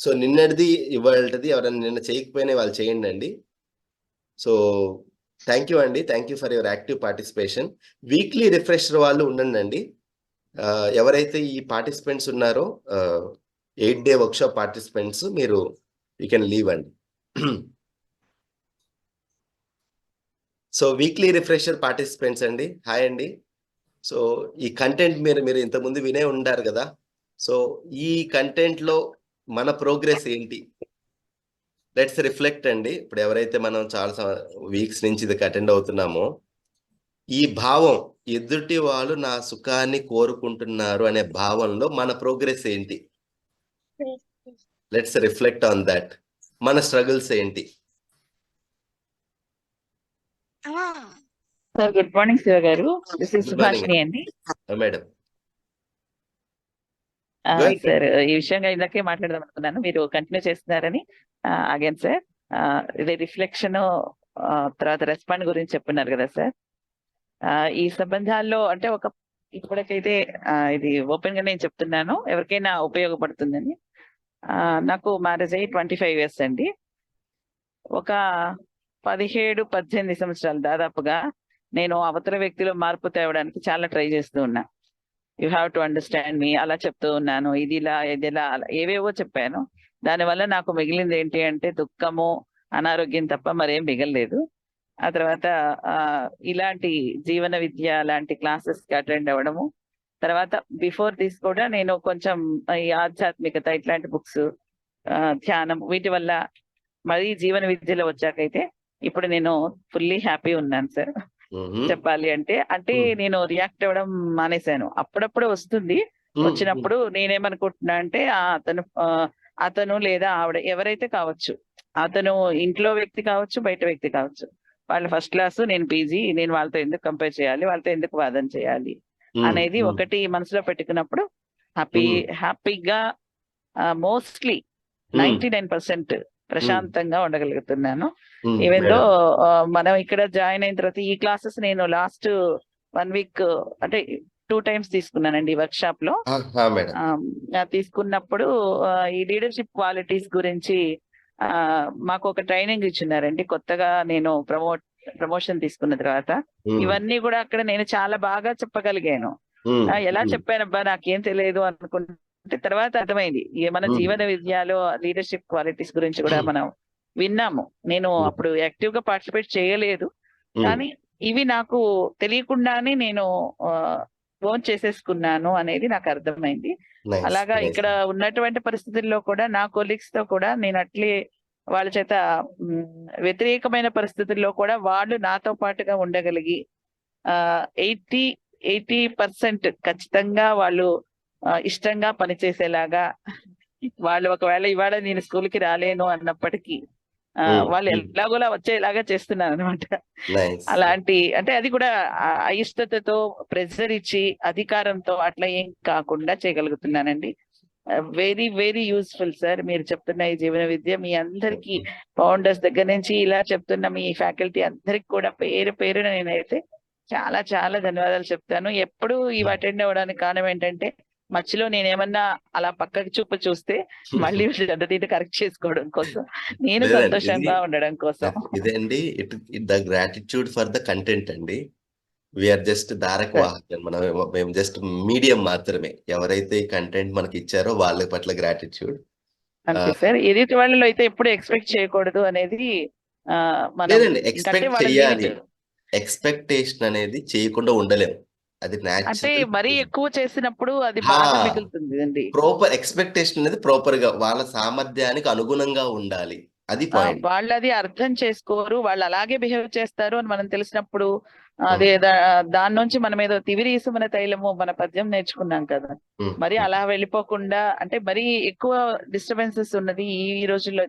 సో నిన్నటిది ఇవాళది ఎవరైనా నిన్న చేయకపోయినా వాళ్ళు చేయండి అండి. సో థ్యాంక్ యూ అండి. Thank you for your active participation. Weekly refresher వాళ్ళు ఉండండి. ఎవరైతే ఈ పార్టిసిపెంట్స్ ఉన్నారో 8 డే వర్క్షాప్ పార్టిసిపెంట్స్, మీరు యూ కెన్ లీవ్ అండి. సో వీక్లీ రిఫ్రెషర్ పార్టిసిపెంట్స్ అండి, హాయ్ అండి. సో ఈ కంటెంట్ మీరు ఇంతకుముందు వినే ఉంటారు కదా. సో ఈ కంటెంట్లో మన ప్రోగ్రెస్ ఏంటి, లెట్స్ రిఫ్లెక్ట్ అండి. ఇప్పుడు ఎవరైతే మనం చాలా వీక్స్ నుంచి ఇది అటెండ్ అవుతున్నామో, ఈ భావం, ఎదుటి వాళ్ళు నా సుఖాన్ని కోరుకుంటున్నారు అనే భావంలో మన ప్రోగ్రెస్ ఏంటి, లెట్స్ రిఫ్లెక్ట్ ఆన్ దట్. మన స్ట్రగుల్స్ ఏంటి. సార్ గుడ్ మార్నింగ్ శివ గారు, this is good morning Subhashini అండి. మేడం. సార్ ఈ విషయంగా ఇందాకే మాట్లాడదాం అనుకున్నాను, మీరు కంటిన్యూ చేస్తున్నారని ఆగాను సార్. ఇది రిఫ్లెక్షన్ తర్వాత రెస్పాండ్ గురించి చెప్తున్నారు కదా సార్. ఈ సంబంధాల్లో అంటే ఇప్పటికైతే ఇది ఓపెన్ గా నేను చెప్తున్నాను, ఎవరికైనా ఉపయోగపడుతుందని. నాకు మ్యారేజ్ అయ్యి 25 years అండి. ఒక 17-18 సంవత్సరాలు దాదాపుగా నేను అవతల వ్యక్తిలో మార్పు తేవడానికి చాలా ట్రై చేస్తూ ఉన్నా. యూ హ్యావ్ టు అండర్స్టాండ్ మీ, అలా చెప్తూ ఉన్నాను. ఇది ఇలా అలా ఏవేవో చెప్పాను. దానివల్ల నాకు మిగిలింది ఏంటి అంటే దుఃఖము, అనారోగ్యం తప్ప మరేం మిగలలేదు. ఆ తర్వాత ఇలాంటి జీవన విద్య లాంటి క్లాసెస్ కి అటెండ్ అవ్వడము. తర్వాత బిఫోర్ దిస్ కూడా నేను కొంచెం ఈ ఆధ్యాత్మికత ఇట్లాంటి బుక్స్, ధ్యానం, వీటి వల్ల మరీ జీవన విద్యలో వచ్చాకైతే ఇప్పుడు నేను ఫుల్లీ హ్యాపీ ఉన్నాను సార్. చెప్పాలి అంటే నేను రియాక్ట్ అవ్వడం మానేశాను. అప్పుడప్పుడు వస్తుంది, వచ్చినప్పుడు నేనేమనుకుంటున్నా అంటే అతను లేదా ఆవిడ ఎవరైతే కావచ్చు, అతను ఇంట్లో వ్యక్తి కావచ్చు, బయట వ్యక్తి కావచ్చు, వాళ్ళు ఫస్ట్ క్లాస్, నేను పీజీ, నేను వాళ్ళతో ఎందుకు కంపేర్ చేయాలి, వాళ్ళతో ఎందుకు వాదన చేయాలి అనేది ఒకటి మనసులో పెట్టుకున్నప్పుడు హ్యాపీగా మోస్ట్లీ 99% ప్రశాంతంగా ఉండగలుగుతున్నాను. ఈవెన్ దో మనం ఇక్కడ జాయిన్ అయిన తర్వాత ఈ క్లాసెస్ నేను లాస్ట్ 1 week అంటే 2 times తీసుకున్నానండి వర్క్ షాప్ లో. తీసుకున్నప్పుడు ఈ లీడర్షిప్ క్వాలిటీస్ గురించి మాకు ఒక ట్రైనింగ్ ఇచ్చినారండి కొత్తగా. నేను ప్రమోషన్ తీసుకున్న తర్వాత ఇవన్నీ కూడా అక్కడ నేను చాలా బాగా చెప్పగలిగాను. ఎలా చెప్పానబ్బా నాకేం తెలియదు అనుకుంటే తర్వాత అర్థమైంది, మన జీవన విద్యలో లీడర్షిప్ క్వాలిటీస్ గురించి కూడా మనం విన్నాము. నేను అప్పుడు యాక్టివ్ గా పార్టిసిపేట్ చేయలేదు, కానీ ఇవి నాకు తెలియకుండానే నేను ఓన్ చేసేసుకున్నాను అనేది నాకు అర్థమైంది. అలాగా ఇక్కడ ఉన్నటువంటి పరిస్థితుల్లో కూడా నా కొలీగ్స్ తో కూడా నేను అట్లే వాళ్ళ చేత వ్యతిరేకమైన పరిస్థితుల్లో కూడా వాళ్ళు నాతో పాటుగా ఉండగలిగి 80% ఖచ్చితంగా వాళ్ళు ఇష్టంగా పనిచేసేలాగా, వాళ్ళు ఒకవేళ ఇవాళ నేను స్కూల్కి రాలేను అన్నప్పటికీ వాళ్ళు ఎలాగోలా వచ్చేలాగా చేస్తున్నాను అనమాట. అలాంటి అంటే అది కూడా అయిష్టతతో, ప్రెజర్ ఇచ్చి, అధికారంతో అట్లా ఏం కాకుండా చేయగలుగుతున్నానండి. వెరీ వెరీ యూస్ఫుల్ సార్ మీరు చెప్తున్న ఈ జీవన విద్య. మీ అందరికి ఫౌండర్స్ దగ్గర నుంచి ఇలా చెప్తున్న మీ ఫ్యాకల్టీ అందరికి కూడా పేరు పేరున నేనైతే చాలా చాలా ధన్యవాదాలు చెప్తాను. ఎప్పుడు ఇవి అటెండ్ అవ్వడానికి కారణం ఏంటంటే మధ్యలో నేనేమన్నా అలా పక్కకి చూస్తే మళ్ళీ దెబ్బతీట కరెక్ట్ చేసుకోవడం కోసం, నేను సంతోషంగా ఉండడం కోసం. ఇదండి the gratitude for the content అండి. వీఆర్ జస్ట్ ధారక వాహకం, మేము జస్ట్ మీడియం మాత్రమే. ఎవరైతే ఈ కంటెంట్ మనకి ఇచ్చారో వాళ్ళ పట్ల గ్రాటిట్యూడ్ అంతే సార్. ఎదుటి వాళ్ళలో అయితే ఎప్పుడు ఎక్స్పెక్ట్ చేయకూడదు అనేది లేదండి, ఎక్స్పెక్ట్ చేయాలి. ఎక్స్పెక్టేషన్ అనేది చేయకుండా ఉండలేము. అది అంటే న్యాచురల్ మరీ ఎక్కువ చేసినప్పుడు అది బాధ మిగులుతుంది అండి. ప్రాపర్ ఎక్స్పెక్టేషన్ అనేది ప్రాపర్ గా వాళ్ళ సామర్థ్యానికి అనుగుణంగా ఉండాలి. అది పాయింట్. వాళ్ళు అది అర్థం చేసుకోరు, వాళ్ళు అలాగే బిహేవ్ చేస్తారు అని మనం తెలిసినప్పుడు ఉమ్, అదే దాని నుంచి మనం ఏదో తివిరీసు మన తైలము మన పద్యం నేర్చుకున్నాం కదా. ఉమ్, మరి ఉమ్. అలా వెళ్ళిపోకుండా అంటే మరీ ఎక్కువ డిస్టర్బెన్సెస్ ఉన్నది ఈ రోజుల్లో.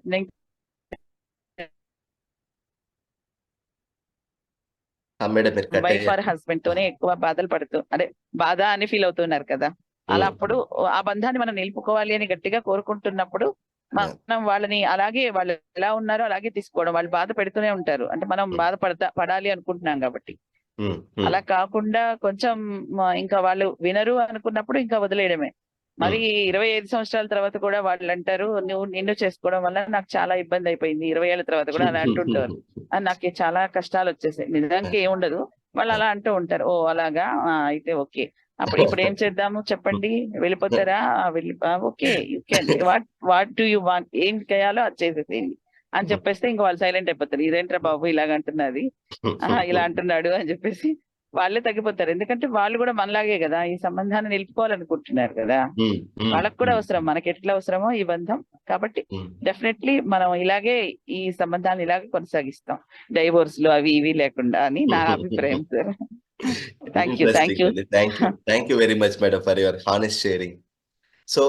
మేడం మీరు కట్ వైఫ్ ఆర్ అయ్యారు. హస్బెండ్ తోనే ఎక్కువ బాధలు పడుతూ అదే బాధ అని ఫీల్ అవుతున్నారు కదా. అలా అప్పుడు ఆ బంధాన్ని మనం నిలుపుకోవాలి అని గట్టిగా కోరుకుంటున్నప్పుడు మనం వాళ్ళని అలాగే వాళ్ళు ఎలా ఉన్నారో అలాగే తీసుకోవడం. వాళ్ళు బాధ పెడుతూనే ఉంటారు అంటే మనం పడాలి అనుకుంటున్నాం కాబట్టి. అలా కాకుండా కొంచెం ఇంకా వాళ్ళు వినరు అనుకున్నప్పుడు ఇంకా వదిలేయడమే. మరి 25 సంవత్సరాల తర్వాత కూడా వాళ్ళు అంటారు నిన్ను చేసుకోవడం వల్ల నాకు చాలా ఇబ్బంది అయిపోయింది. 20 ఏళ్ల తర్వాత కూడా అలా అంటుంటారు. నాకు చాలా కష్టాలు వచ్చేసాయి. నిజానికి ఏముండదు, వాళ్ళు అలా అంటూ ఉంటారు. ఓ అలాగా, అయితే ఓకే. ఇప్పుడు ఏం చేద్దాము చెప్పండి, వెళ్ళిపోతారా? Okay you can what do you want, ఏం చేయాలో అది చేసేసేయండి అని చెప్పేస్తే ఇంకా వాళ్ళు సైలెంట్ అయిపోతారు. ఇదేంట్రా బాబు ఇలాగ అంటున్నది, ఇలా అంటున్నాడు అని చెప్పేసి వాళ్ళే తగ్గిపోతారు. ఎందుకంటే వాళ్ళు కూడా మనలాగే కదా, ఈ సంబంధాన్ని నిలుపుకోవాలనుకుంటున్నారు కదా. వాళ్ళకు కూడా అవసరం, మనకి ఎట్లా అవసరమో ఈ బంధం. కాబట్టి డెఫినెట్లీ మనం ఇలాగే ఈ సంబంధాన్ని ఇలాగే కొనసాగిస్తాం, డైవోర్స్ లు అవి ఇవి లేకుండా అని నా అభిప్రాయం sir. Thank you thank you very much madam for your honest sharing. So